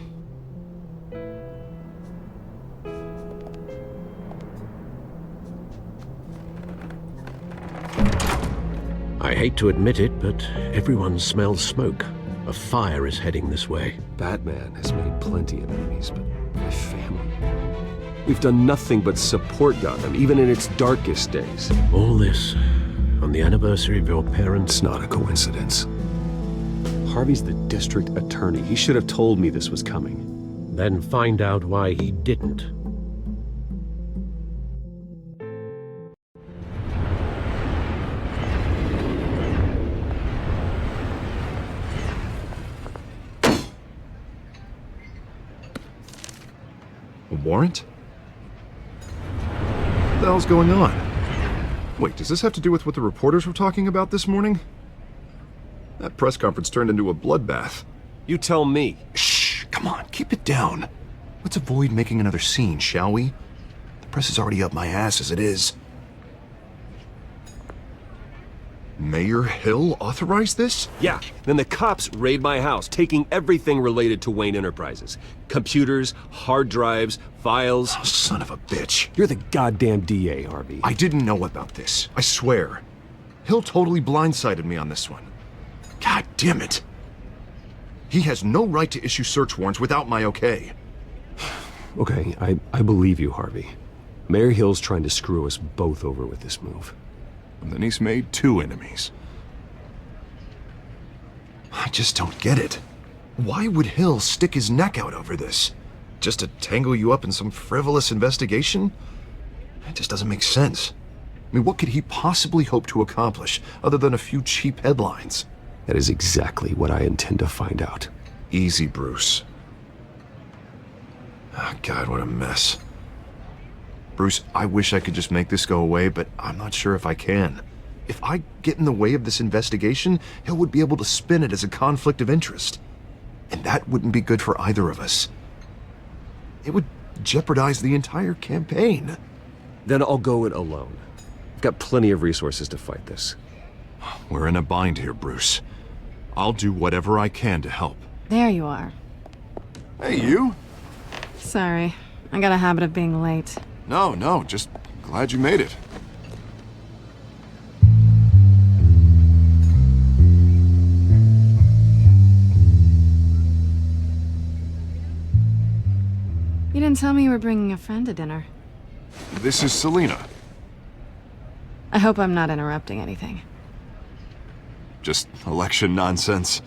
I hate to admit it, but everyone smells smoke. A fire is heading this way. Batman has made plenty of enemies, but my family... We've done nothing but support Gotham, even in its darkest days. All this on the anniversary of your parents'... It's not a coincidence. Harvey's the district attorney. He should have told me this was coming. Then find out why he didn't. A warrant? What the hell's going on? Wait, does this have to do with what the reporters were talking about this morning? That press conference turned into a bloodbath. You tell me. Shh, come on, keep it down. Let's avoid making another scene, shall we? The press is already up my ass as it is. Mayor Hill authorized this? Yeah, then the cops raid my house, taking everything related to Wayne Enterprises. Computers, hard drives, files. Oh, son of a bitch. You're the goddamn DA, Harvey. I didn't know about this. I swear. Hill totally blindsided me on this one. God damn it. He has no right to issue search warrants without my okay. Okay, I believe you, Harvey. Mayor Hill's trying to screw us both over with this move. And then he's made 2 enemies. I just don't get it. Why would Hill stick his neck out over this? Just to tangle you up in some frivolous investigation? It just doesn't make sense. I mean, what could he possibly hope to accomplish other than a few cheap headlines? That is exactly what I intend to find out. Easy, Bruce. Oh, God, what a mess. Bruce, I wish I could just make this go away, but I'm not sure if I can. If I get in the way of this investigation, Hill would be able to spin it as a conflict of interest. And that wouldn't be good for either of us. It would jeopardize the entire campaign. Then I'll go it alone. I've got plenty of resources to fight this. We're in a bind here, Bruce. I'll do whatever I can to help. There you are. Hey, you! Sorry, I got a habit of being late. No, just glad you made it. You didn't tell me you were bringing a friend to dinner. This is Selina. I hope I'm not interrupting anything. Just election nonsense.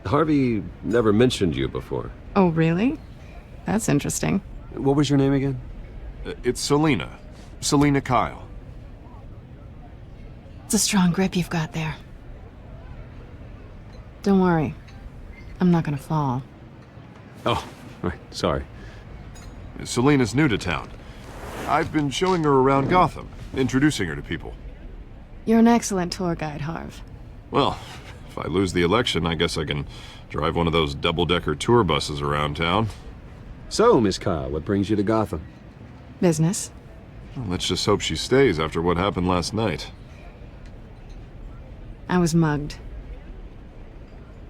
Harvey never mentioned you before. Oh, really? That's interesting. What was your name again? It's Selina. Selina Kyle. It's a strong grip you've got there. Don't worry. I'm not gonna fall. Oh, right. Sorry. Selina's new to town. I've been showing her around Gotham, introducing her to people. You're an excellent tour guide, Harv. Well, if I lose the election, I guess I can drive one of those double-decker tour buses around town. So, Miss Kyle, what brings you to Gotham? Business. Well, let's just hope she stays after what happened last night. I was mugged.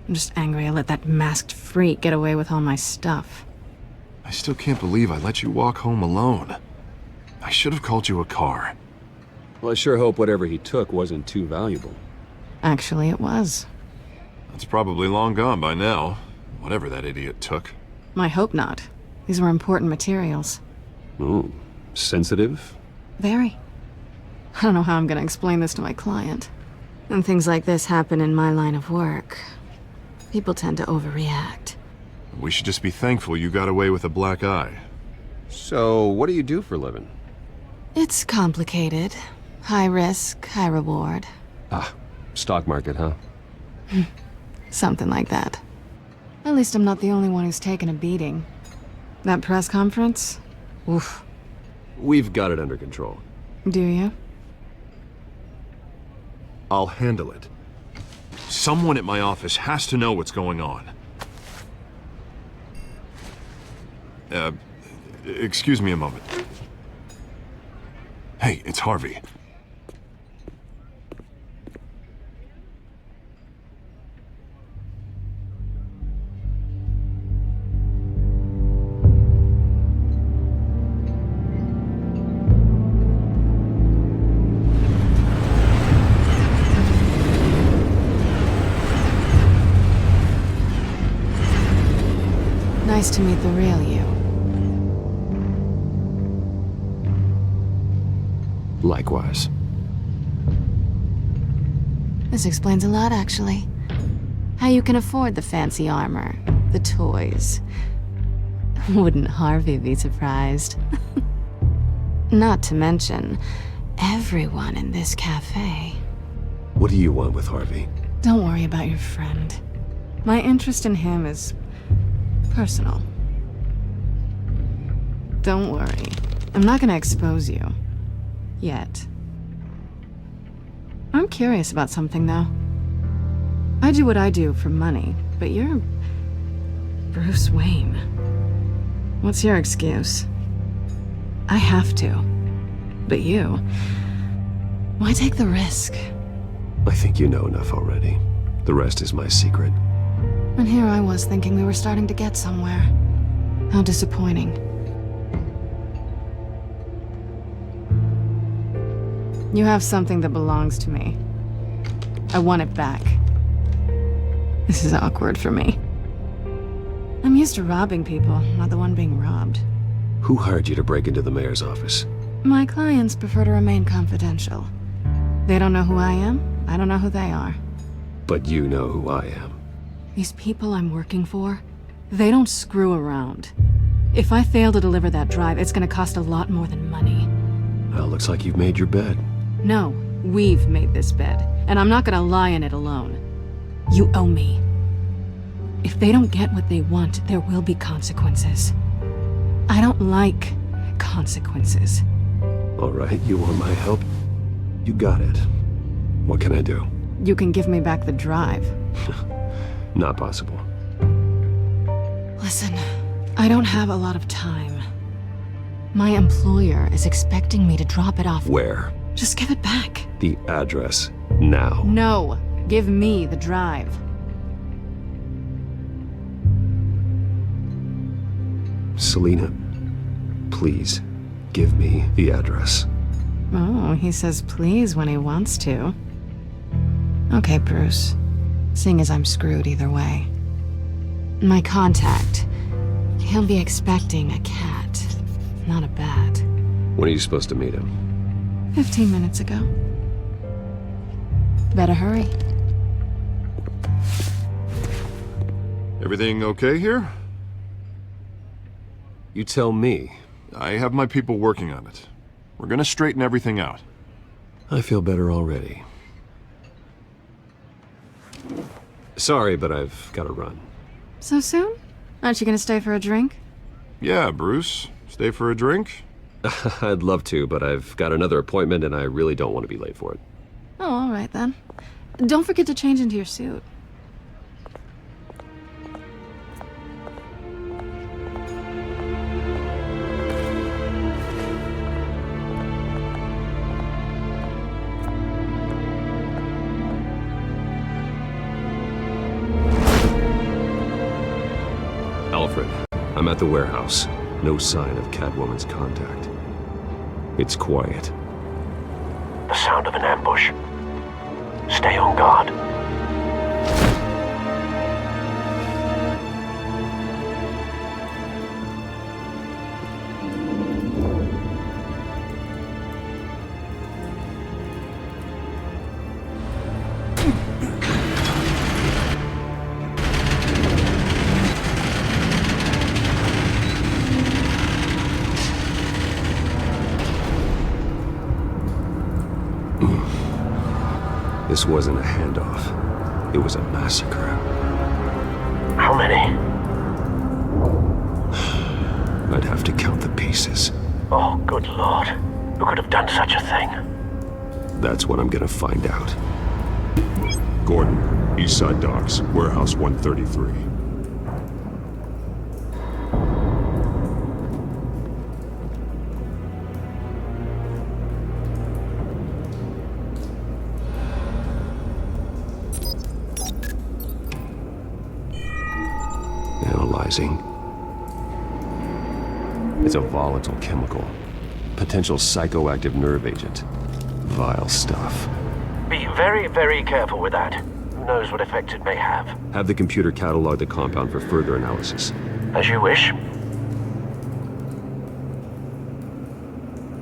I'm just angry I let that masked freak get away with all my stuff. I still can't believe I let you walk home alone. I should have called you a car. Well, I sure hope whatever he took wasn't too valuable. Actually, it was. It's probably long gone by now, whatever that idiot took. I hope not. These were important materials. Ooh, sensitive? Very. I don't know how I'm gonna explain this to my client. When things like this happen in my line of work, people tend to overreact. We should just be thankful you got away with a black eye. So, what do you do for a living? It's complicated. High risk, high reward. Ah, stock market, huh? Something like that. At least I'm not the only one who's taken a beating. That press conference? Oof. We've got it under control. Do you? I'll handle it. Someone at my office has to know what's going on. Excuse me a moment. Hey, it's Harvey. Nice to meet the real you. Likewise. This explains a lot, actually. How you can afford the fancy armor, the toys. Wouldn't Harvey be surprised? Not to mention, everyone in this cafe. What do you want with Harvey? Don't worry about your friend. My interest in him is personal. Don't worry. I'm not gonna expose you. Yet. I'm curious about something, though. I do what I do for money, but you're Bruce Wayne. What's your excuse? I have to. But you, why take the risk? I think you know enough already. The rest is my secret. And here I was thinking we were starting to get somewhere. How disappointing. You have something that belongs to me. I want it back. This is awkward for me. I'm used to robbing people, not the one being robbed. Who hired you to break into the mayor's office? My clients prefer to remain confidential. They don't know who I am, I don't know who they are. But you know who I am. These people I'm working for, they don't screw around. If I fail to deliver that drive, it's gonna cost a lot more than money. Well, looks like you've made your bed. No, we've made this bed, and I'm not gonna lie in it alone. You owe me. If they don't get what they want, there will be consequences. I don't like consequences. All right, you want my help? You got it. What can I do? You can give me back the drive. Not possible. Listen, I don't have a lot of time. My employer is expecting me to drop it off. Where? Just give it back. The address, now. No, give me the drive. Selina, please, give me the address. Oh, he says please when he wants to. Okay, Bruce. Seeing as I'm screwed either way. My contact. He'll be expecting a cat, not a bat. When are you supposed to meet him? 15 minutes ago. Better hurry. Everything okay here? You tell me. I have my people working on it. We're gonna straighten everything out. I feel better already. Sorry, but I've got to run. So soon? Aren't you gonna stay for a drink? Yeah, Bruce. Stay for a drink? I'd love to, but I've got another appointment and I really don't want to be late for it. Oh, all right then. Don't forget to change into your suit. Alfred, I'm at the warehouse. No sign of Catwoman's contact. It's quiet. The sound of an ambush. Stay on guard. This wasn't a handoff. It was a massacre. How many? I'd have to count the pieces. Oh, good lord. Who could have done such a thing? That's what I'm gonna find out. Gordon, Eastside Docks, Warehouse 133. Analyzing. It's a volatile chemical. Potential psychoactive nerve agent. Vile stuff. Be very, very careful with that. Who knows what effect it may have. Have the computer catalog the compound for further analysis. As you wish.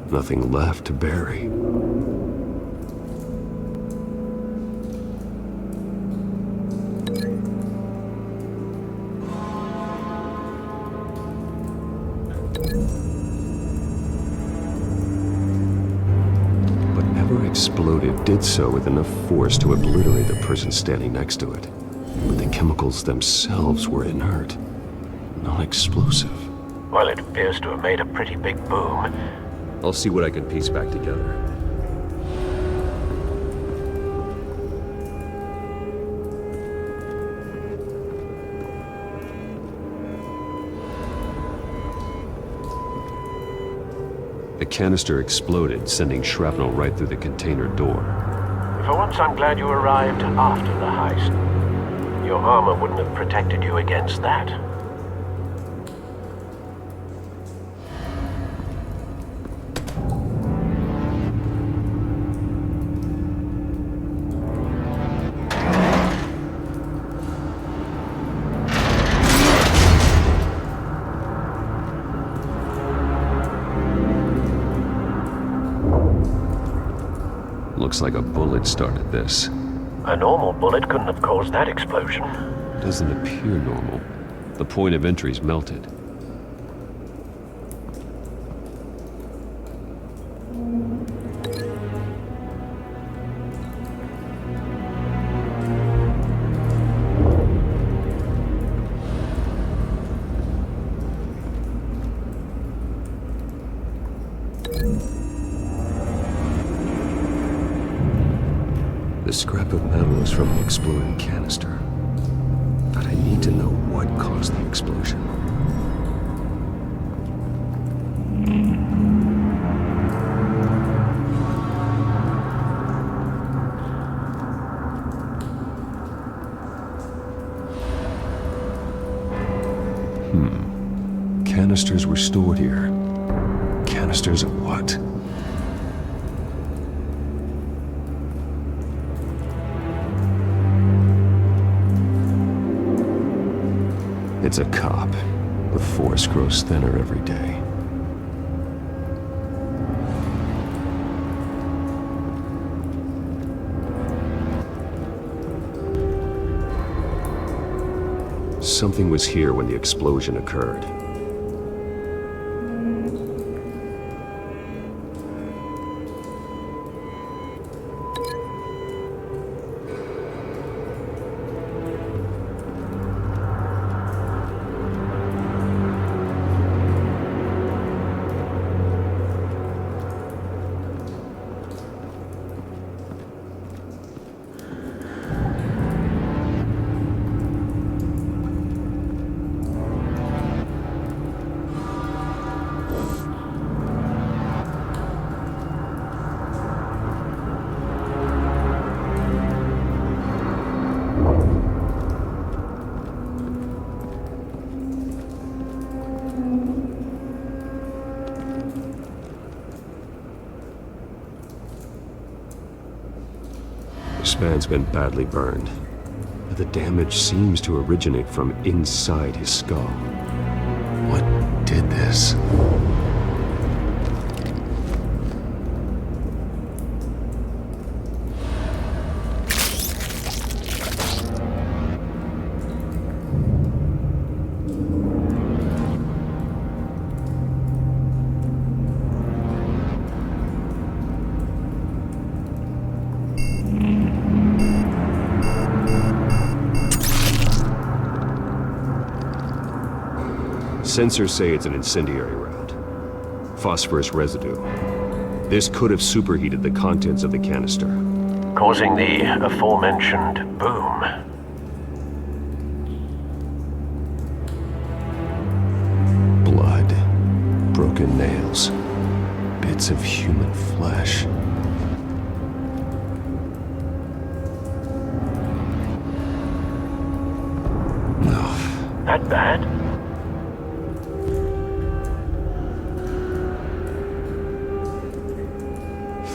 Nothing left to bury. Exploded did so with enough force to obliterate the person standing next to it. But the chemicals themselves were inert, non-explosive. Well, it appears to have made a pretty big boom. I'll see what I can piece back together. The canister exploded, sending shrapnel right through the container door. For once, I'm glad you arrived after the heist. Your armor wouldn't have protected you against that. Looks like a bullet started this. A normal bullet couldn't have caused that explosion. Doesn't appear normal. The point of entry's melted. The scrap of metal is from the exploding canister. But I need to know what caused the explosion. Canisters were stored here. Canisters of what? It's a cop. The force grows thinner every day. Something was here when the explosion occurred. This man's been badly burned. The damage seems to originate from inside his skull. What did this? Sensors say it's an incendiary round. Phosphorus residue. This could have superheated the contents of the canister, causing the aforementioned boom. Blood, broken nails, bits of human flesh. No. That bad?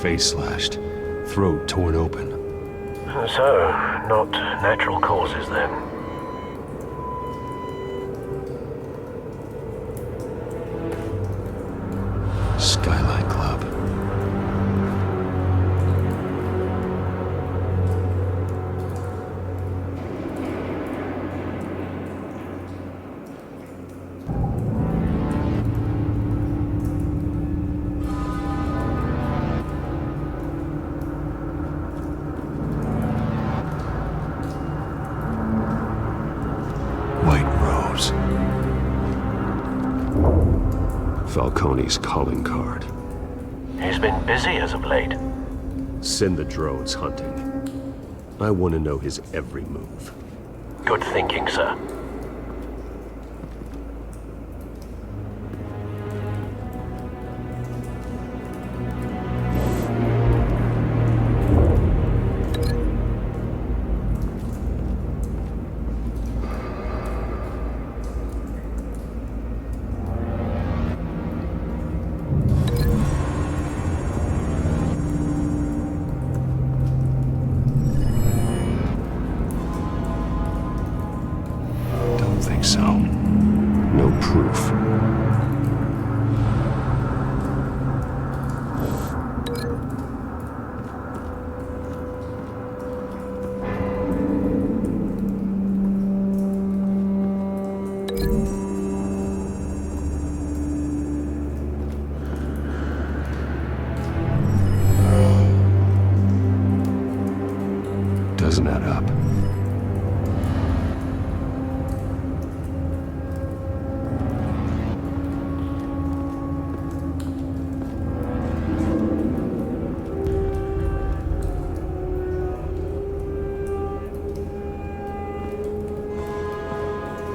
Face slashed, throat torn open. So, not natural causes then. Skyline Club. Falcone's calling card. He's been busy as of late. Send the drones hunting. I want to know his every move. Good thinking, sir. think so. No proof. Doesn't add up.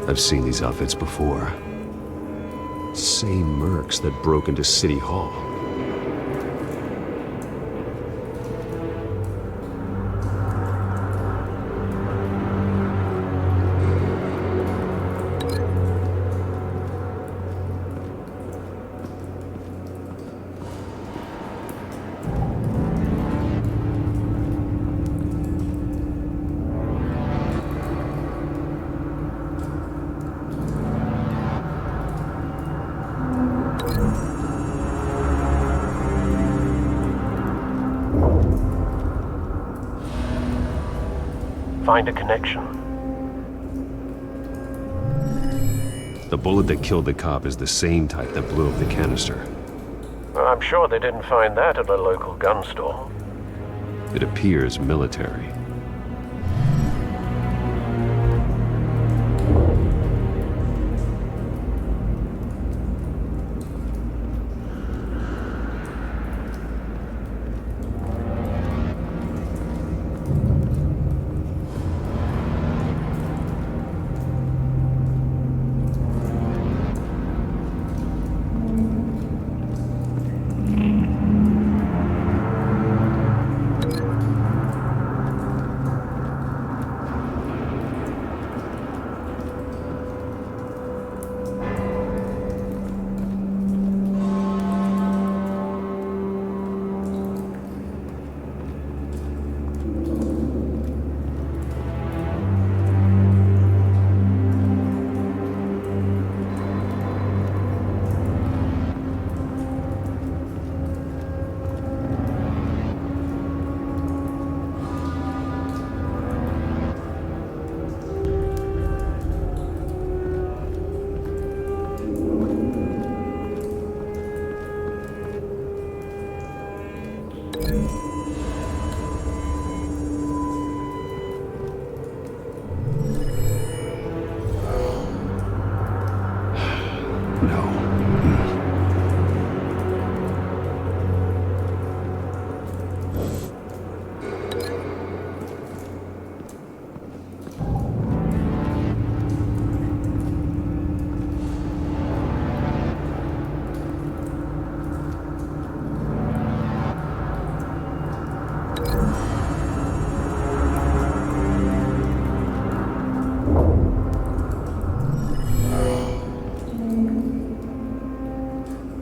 I've seen these outfits before. Same mercs that broke into City Hall. Find a connection. The bullet that killed the cop is the same type that blew up the canister. I'm sure they didn't find that at a local gun store. It appears military.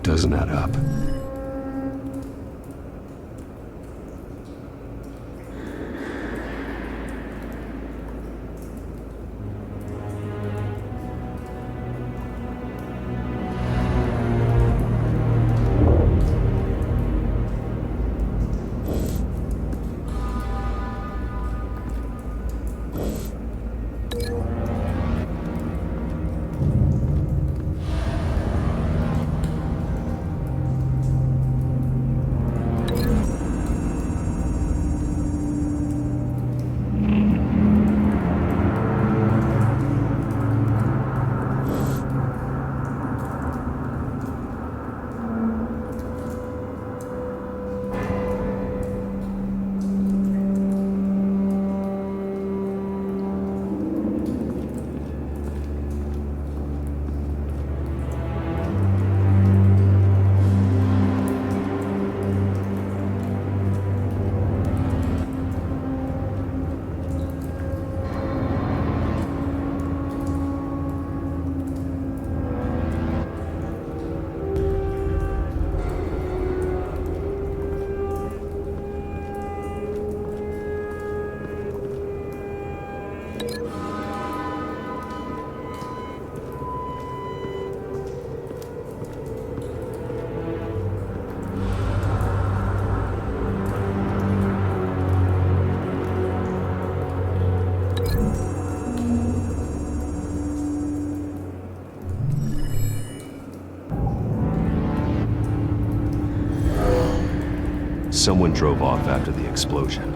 Doesn't add up. someone drove off after the explosion.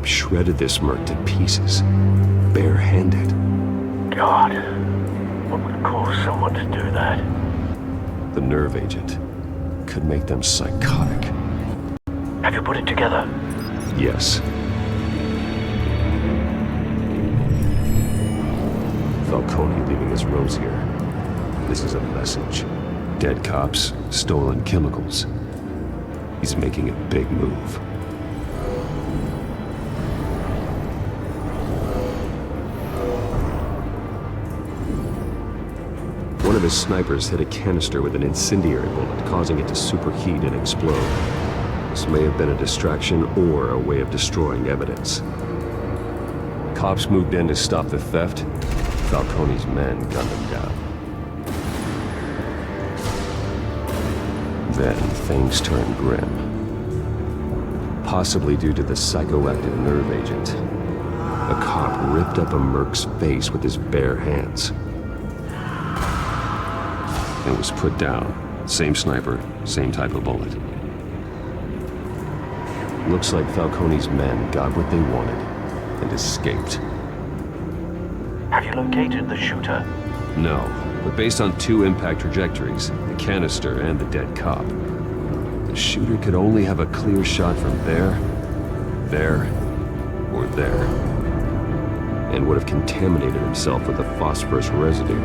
Shredded this merc to pieces, barehanded. God, what would cause someone to do that? The nerve agent could make them psychotic. Have you put it together? Yes. Falcone leaving his rose here. This is a message. Dead cops, stolen chemicals. He's making a big move. One of his snipers hit a canister with an incendiary bullet, causing it to superheat and explode. This may have been a distraction or a way of destroying evidence. Cops moved in to stop the theft. Falcone's men gunned him down. Then things turned grim. Possibly due to the psychoactive nerve agent. A cop ripped up a merc's face with his bare hands. And was put down. Same sniper, same type of bullet. Looks like Falcone's men got what they wanted and escaped. Have you located the shooter? No, but based on two impact trajectories, the canister and the dead cop, the shooter could only have a clear shot from there, or there, and would have contaminated himself with the phosphorus residue.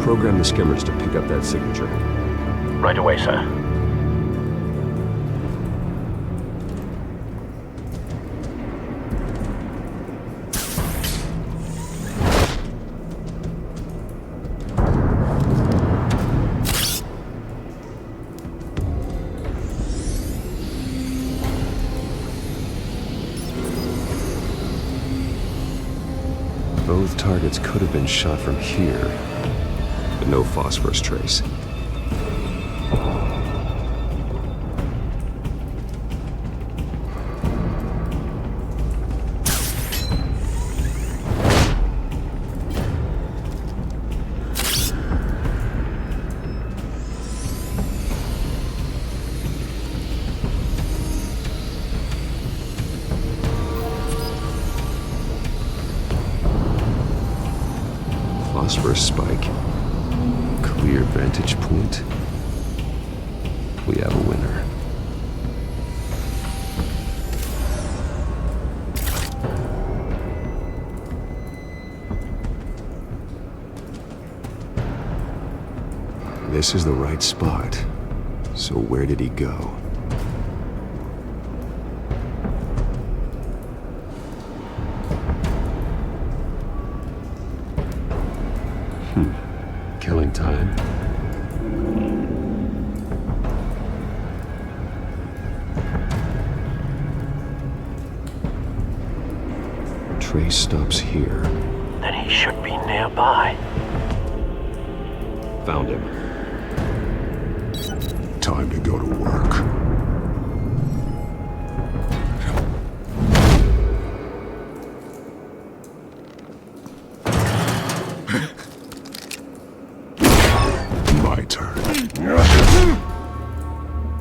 Program the skimmers to pick up that signature. Right away, sir. Both targets could have been shot from here, but no phosphorus trace. Phosphorus spike. Clear vantage point. We have a winner. This is the right spot. So where did he go? Killing time. Trace stops here. Then he should be nearby. Found him. Time to go to work. My turn.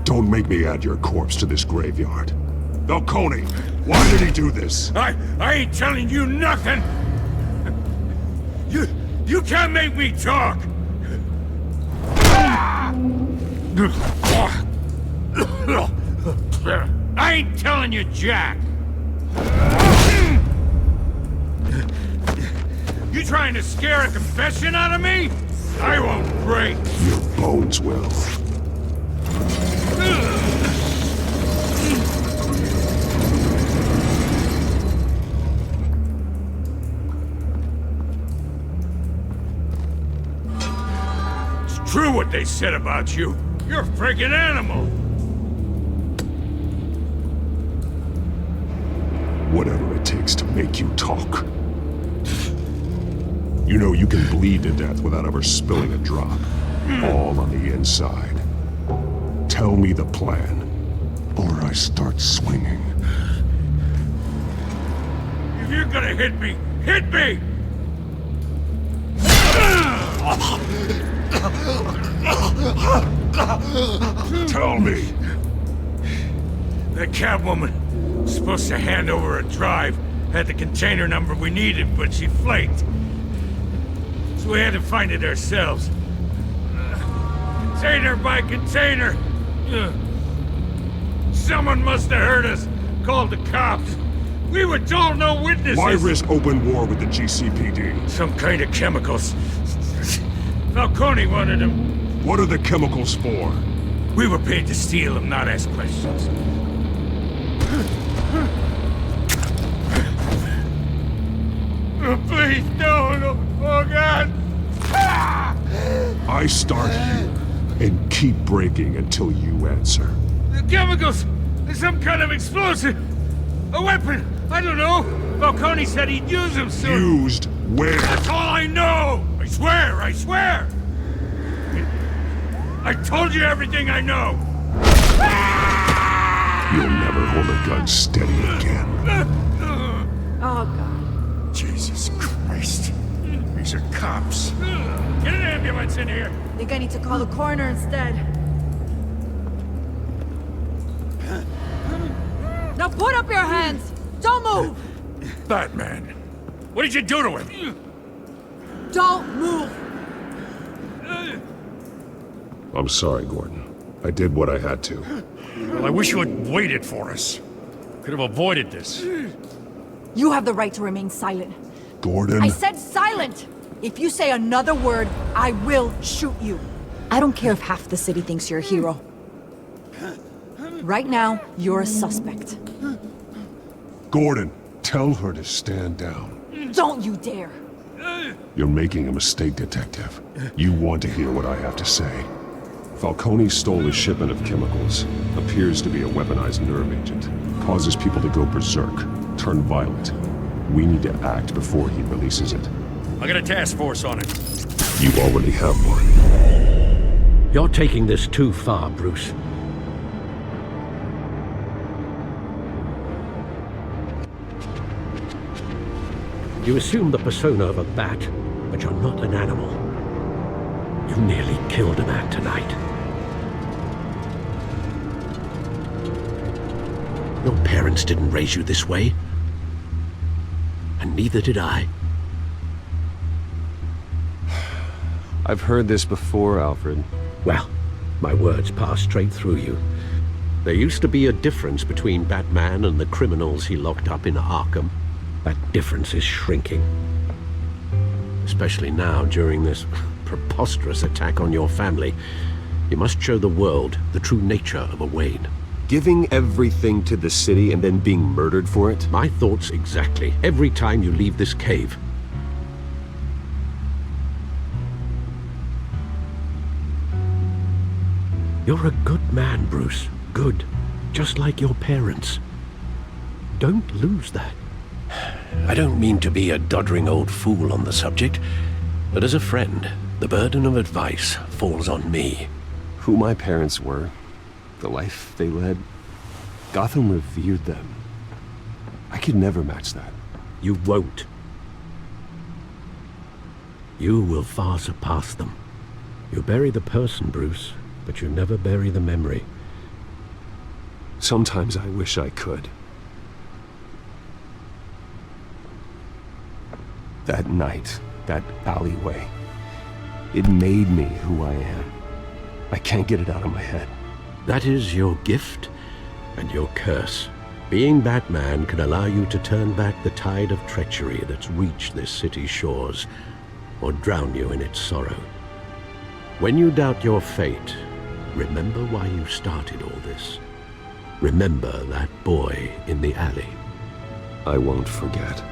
Don't make me add your corpse to this graveyard. Falcone, Why did he do this? I ain't telling you nothing! You can't make me talk! I ain't telling you jack! You trying to scare a confession out of me? I won't break! Your bones will. It's true what they said about you. You're a freaking animal! Whatever it takes to make you talk. You know you can bleed to death without ever spilling a drop. All on the inside. Tell me the plan, or I start swinging. If you're gonna hit me, hit me! Tell me! That Catwoman was supposed to hand over a drive, had the container number we needed, but she flaked. So we had to find it ourselves. Container by container. Someone must have heard us, called the cops. We were told no witnesses. Why risk open war with the GCPD? Some kind of chemicals. Falcone wanted them. What are the chemicals for? We were paid to steal them, not ask questions. Oh, please, no. Oh, God. I start here and keep breaking until you answer. The chemicals! There's some kind of explosive! A weapon! I don't know! Falcone said he'd use them soon! Used where? That's all I know! I swear! I told you everything I know! You'll never hold a gun steady again. Oh, God. Jesus Christ. These are cops. Get an ambulance in here! Think I need to call the coroner instead. Now put up your hands! Don't move! Batman, what did you do to him? Don't move! I'm sorry, Gordon. I did what I had to. Well, I wish you had waited for us. Could have avoided this. You have the right to remain silent. Gordon? I said silent! If you say another word, I will shoot you. I don't care if half the city thinks you're a hero. Right now, you're a suspect. Gordon, tell her to stand down. Don't you dare! You're making a mistake, Detective. You want to hear what I have to say. Falcone stole a shipment of chemicals. Appears to be a weaponized nerve agent. Causes people to go berserk, turn violent. We need to act before he releases it. I got a task force on it. You already have one. You're taking this too far, Bruce. You assume the persona of a bat, but you're not an animal. You nearly killed a man tonight. Your parents didn't raise you this way. And neither did I. I've heard this before, Alfred. Well, my words pass straight through you. There used to be a difference between Batman and the criminals he locked up in Arkham. That difference is shrinking. Especially now, during this preposterous attack on your family. You must show the world the true nature of a Wayne. Giving everything to the city and then being murdered for it? My thoughts exactly. Every time you leave this cave. You're a good man, Bruce. Good. Just like your parents. Don't lose that. I don't mean to be a doddering old fool on the subject, but as a friend, the burden of advice falls on me. Who my parents were, the life they led, Gotham revered them. I could never match that. You won't. You will far surpass them. You bury the person, Bruce, but you never bury the memory. Sometimes I wish I could. That night, that alleyway, it made me who I am. I can't get it out of my head. That is your gift and your curse. Being Batman can allow you to turn back the tide of treachery that's reached this city's shores, or drown you in its sorrow. When you doubt your fate, remember why you started all this. Remember that boy in the alley. I won't forget.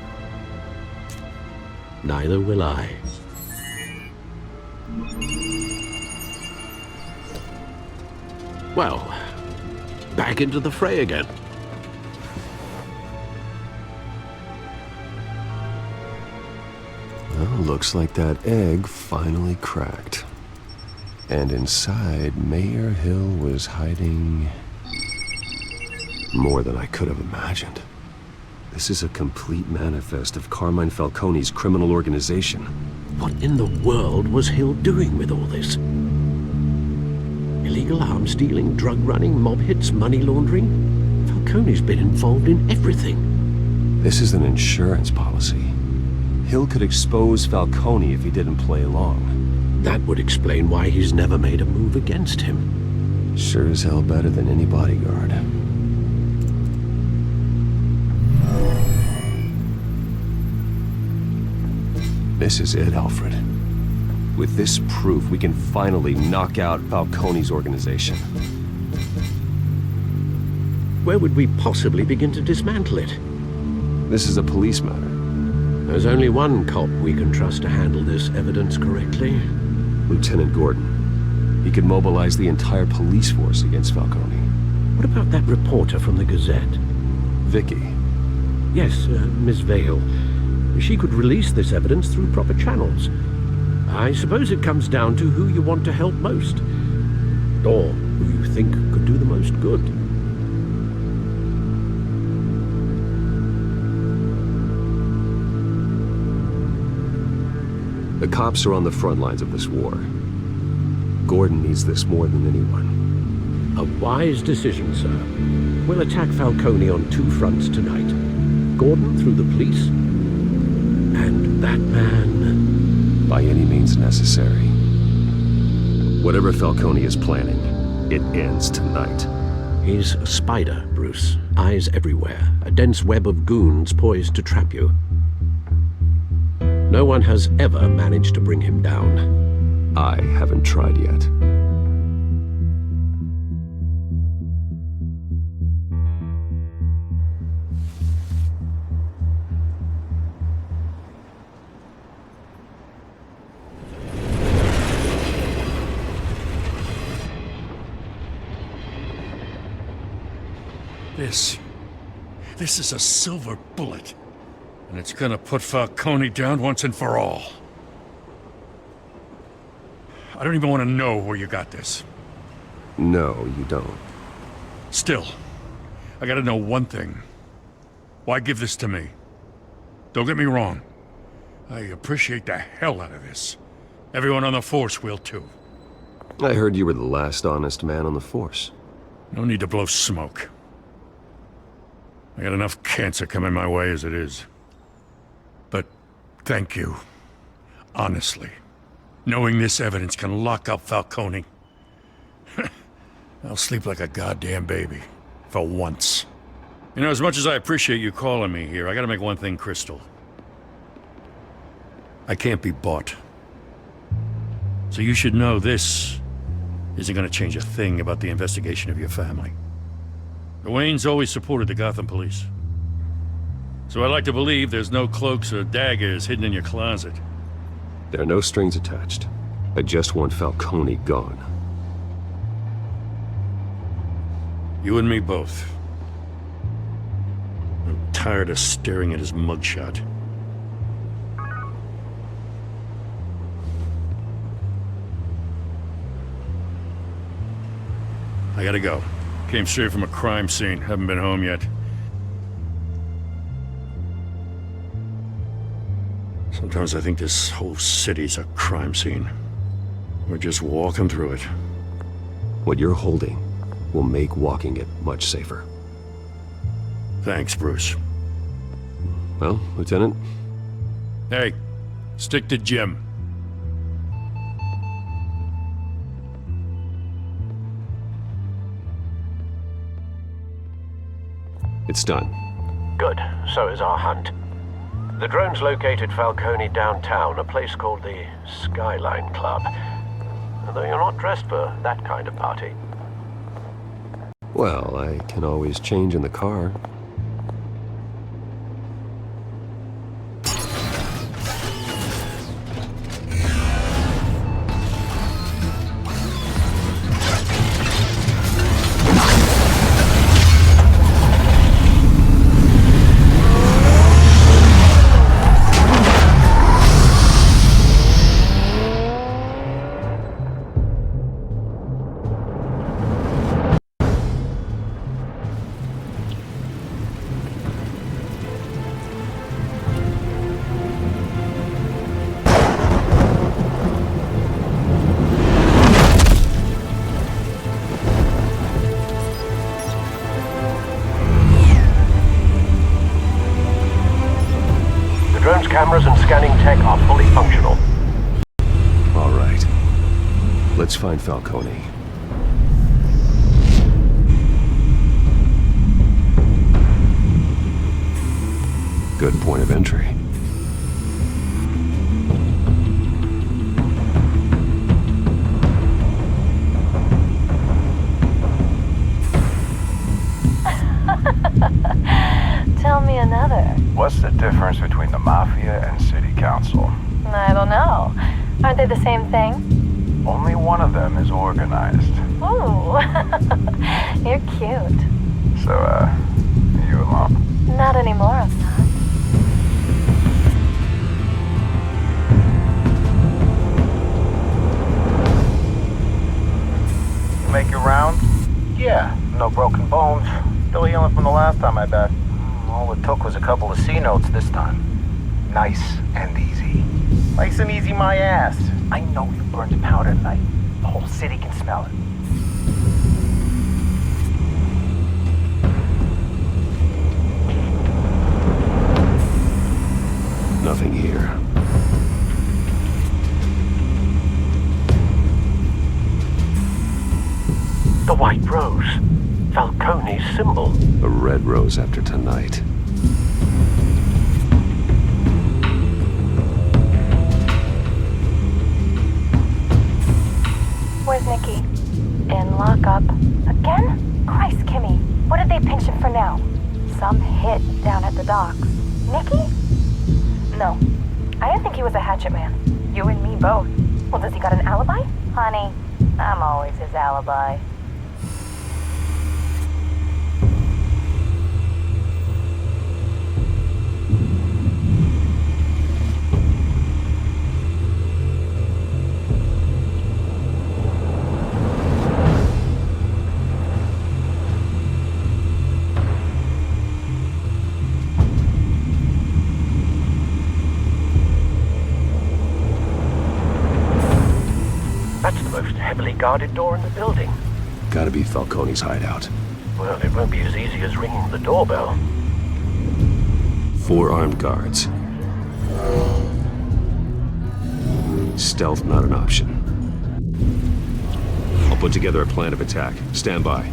Neither will I. Well, back into the fray again. Well, looks like that egg finally cracked. And inside, Mayor Hill was hiding more than I could have imagined. This is a complete manifest of Carmine Falcone's criminal organization. What in the world was Hill doing with all this? Illegal arms dealing, drug running, mob hits, money laundering? Falcone's been involved in everything. This is an insurance policy. Hill could expose Falcone if he didn't play along. That would explain why he's never made a move against him. Sure as hell better than any bodyguard. This is it, Alfred. With this proof, we can finally knock out Falcone's organization. Where would we possibly begin to dismantle it? This is a police matter. There's only one cop we can trust to handle this evidence correctly. Lieutenant Gordon. He could mobilize the entire police force against Falcone. What about that reporter from the Gazette? Vicky. Yes, Miss Vale. She could release this evidence through proper channels. I suppose it comes down to who you want to help most. Or who you think could do the most good. The cops are on the front lines of this war. Gordon needs this more than anyone. A wise decision, sir. We'll attack Falcone on two fronts tonight. Gordon through the police, and Batman by any means necessary. Whatever Falcone is planning, it ends tonight. He's a spider, Bruce. Eyes everywhere. A dense web of goons poised to trap you. No one has ever managed to bring him down. I haven't tried yet. This is a silver bullet. And it's gonna put Falcone down once and for all. I don't even want to know where you got this. No, you don't. Still, I gotta know one thing. Why give this to me? Don't get me wrong. I appreciate the hell out of this. Everyone on the force will too. I heard you were the last honest man on the force. No need to blow smoke. I got enough cancer coming my way as it is. But thank you. Honestly. Knowing this evidence can lock up Falcone. I'll sleep like a goddamn baby. For once. You know, as much as I appreciate you calling me here, I gotta make one thing crystal. I can't be bought. So you should know this isn't gonna change a thing about the investigation of your family. The Waynes always supported the Gotham police. So I like to believe there's no cloaks or daggers hidden in your closet. There are no strings attached. I just want Falcone gone. You and me both. I'm tired of staring at his mugshot. I gotta go. Came straight from a crime scene. Haven't been home yet. Sometimes I think this whole city's a crime scene. We're just walking through it. What you're holding will make walking it much safer. Thanks, Bruce. Well, Lieutenant, Hey, stick to Jim. It's done. Good. So is our hunt. The drone's located Falcone downtown, a place called the Skyline Club. Although you're not dressed for that kind of party. Well, I can always change in the car. Cameras and scanning tech are fully functional. All right. Let's find Falcone. Good point of entry. Tell me another. What's the difference between the Mafia and City Council? I don't know. Aren't they the same thing? Only one of them is organized. Ooh, you're cute. So, you alone? Not anymore, I'm not. You make your rounds? Yeah, no broken bones. Still healing from the last time, I bet. All it took was a couple of C notes this time. Nice and easy. Nice and easy, my ass. I know you burned powder tonight. The whole city can smell it. Nothing here. The white rose. Falcone's symbol. A red rose after tonight. Where's Nicky? In lockup. Again? Christ, Kimmy. What did they pinch him for now? Some hit down at the docks. Nicky? No. I didn't think he was a hatchet man. You and me both. Well, does he got an alibi? Honey, I'm always his alibi. That's the most heavily guarded door in the building. Gotta be Falcone's hideout. Well, it won't be as easy as ringing the doorbell. 4 armed guards. Stealth not an option. I'll put together a plan of attack. Stand by.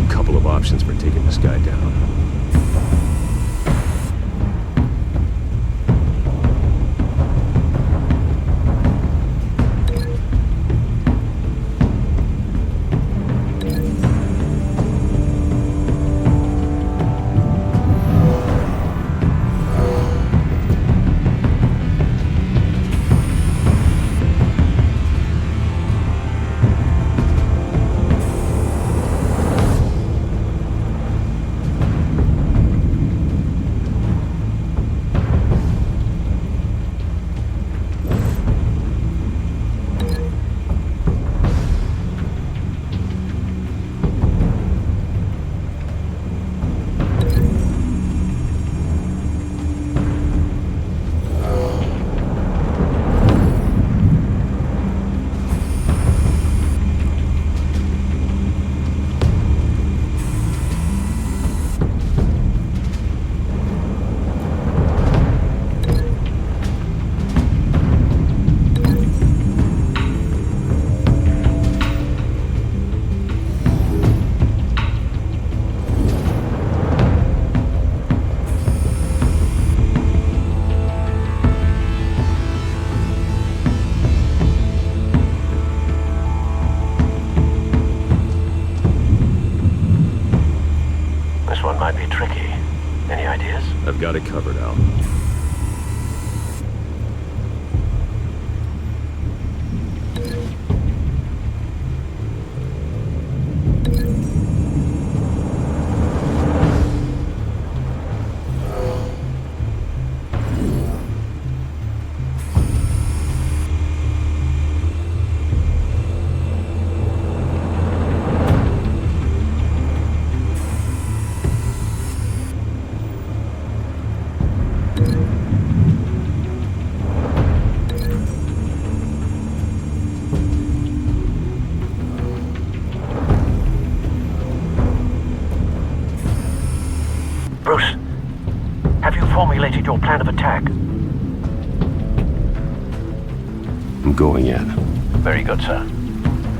Couple of options for taking this guy down. This one might be tricky. Any ideas? I've got it covered, Al. Bruce, have you formulated your plan of attack? I'm going in. Very good, sir.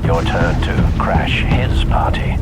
Your turn to crash his party.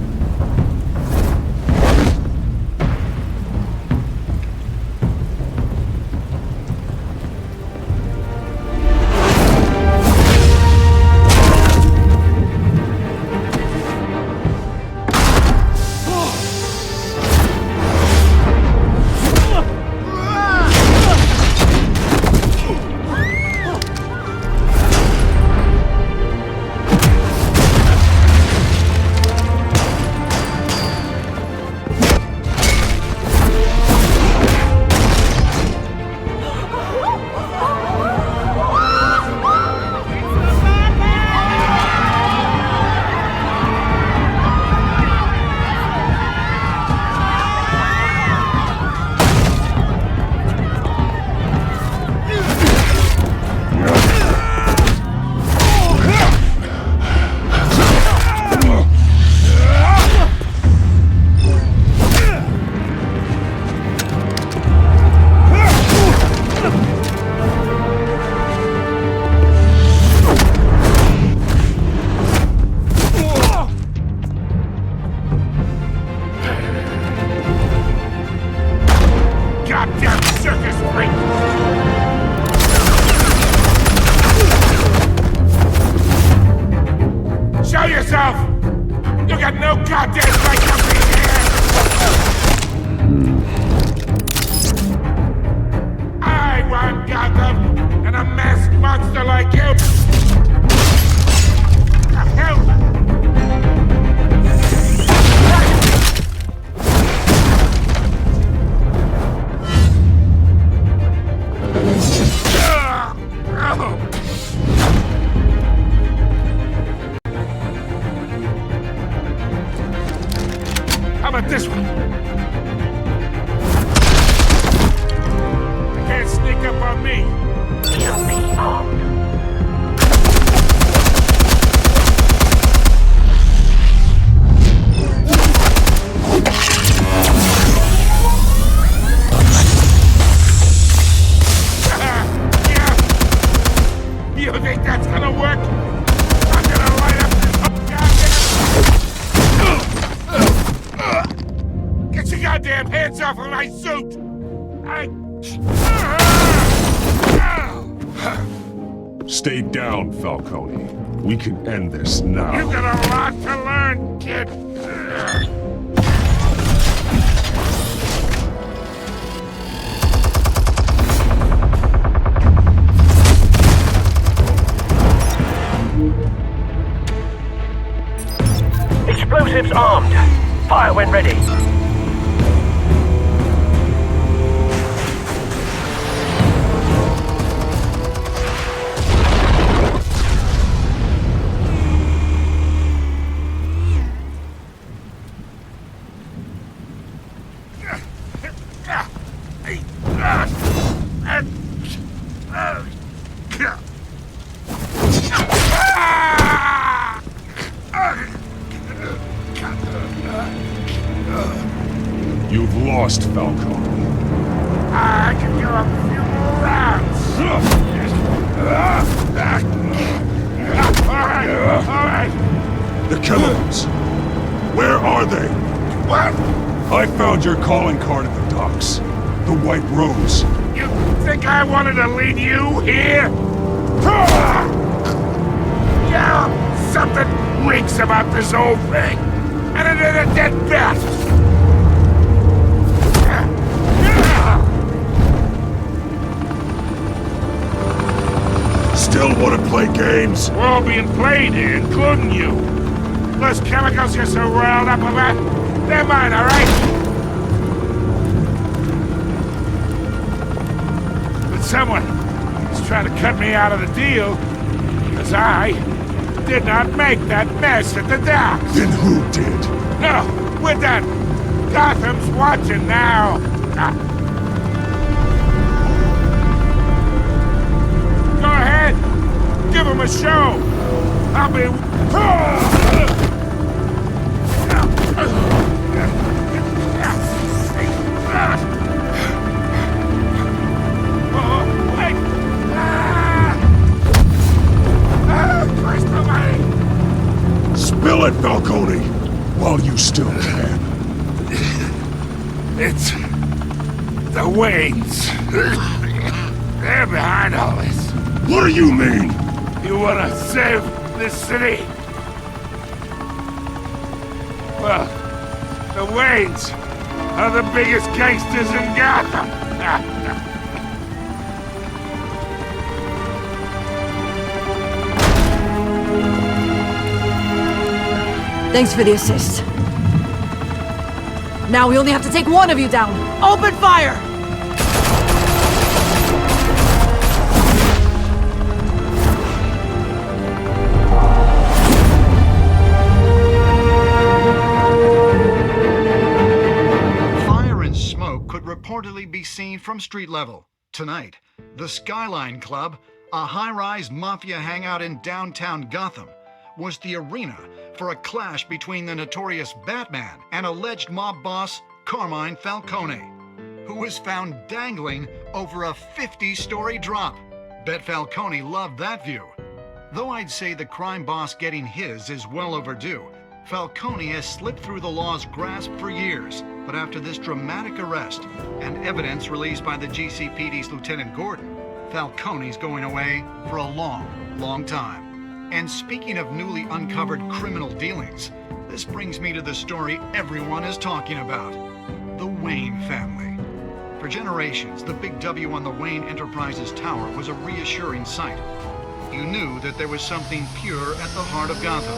Show yourself! You got no goddamn right to be here! I want Gotham and a masked monster like you! The hell? How about this one? You can't sneak up on me. You'll be armed. You think that's gonna work? I'm gonna light up this whole goddamn... Get your goddamn hands off of my suit! Stay down, Falcone. We can end this now. You got a lot to learn, kid! Explosives armed. Fire when ready. You've lost, Falcone. I can do a few more rounds. All right. The chemicals. Where are they? What? I found your calling card at the docks. The White Rose. You think I wanted to lead you here? Yeah, something reeks about this whole thing. And it ain't a dead bat. play games? We're all being played here, including you. Those chemicals you're so riled up about, they're mine, all right? But someone is trying to cut me out of the deal, because I did not make that mess at the docks. Then who did? No, we're done. Gotham's watching now. Go ahead. Give him a show. I'll be... Oh, wait. Spill it, Falcone, while you still can. It's the Waynes. They're behind all this. What do you mean? You wanna save this city? Well, the Waynes are the biggest gangsters in Gotham. Thanks for the assist. Now we only have to take one of you down. Open fire! Fire and smoke could reportedly be seen from street level. Tonight, the Skyline Club, a high-rise mafia hangout in downtown Gotham, was the arena for a clash between the notorious Batman and alleged mob boss Carmine Falcone, who was found dangling over a 50-story drop. Bet Falcone loved that view. Though I'd say the crime boss getting his is well overdue, Falcone has slipped through the law's grasp for years. But after this dramatic arrest and evidence released by the GCPD's Lieutenant Gordon, Falcone's going away for a long, long time. And speaking of newly uncovered criminal dealings, this brings me to the story everyone is talking about. The Wayne family. For generations, the big W on the Wayne Enterprises tower was a reassuring sight. You knew that there was something pure at the heart of Gotham.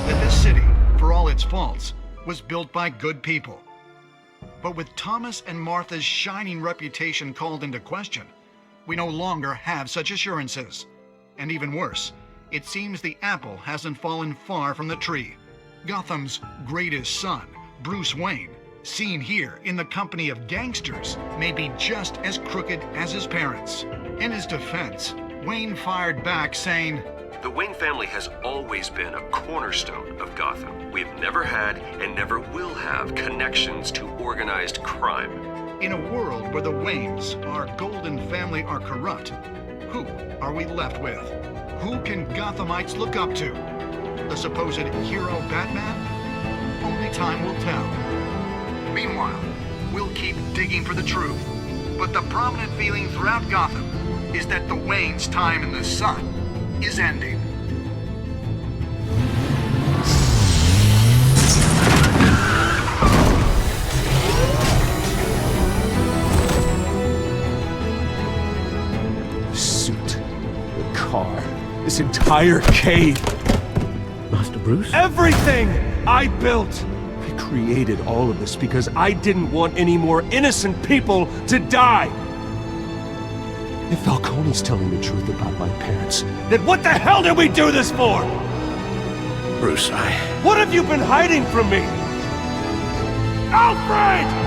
That this city, for all its faults, was built by good people. But with Thomas and Martha's shining reputation called into question, we no longer have such assurances. And even worse, it seems the apple hasn't fallen far from the tree. Gotham's greatest son, Bruce Wayne, seen here in the company of gangsters, may be just as crooked as his parents. In his defense, Wayne fired back saying, "The Wayne family has always been a cornerstone of Gotham. We've never had and never will have connections to organized crime." In a world where the Waynes, our golden family, are corrupt, who are we left with? Who can Gothamites look up to? The supposed hero Batman? Only time will tell. Meanwhile, we'll keep digging for the truth. But the prominent feeling throughout Gotham is that the Waynes' time in the sun is ending. The suit, the car, this entire cave. Master Bruce? Everything I built! I created all of this because I didn't want any more innocent people to die! If Falcone's telling the truth about my parents, then what the hell did we do this for? Bruce, What have you been hiding from me? Alfred!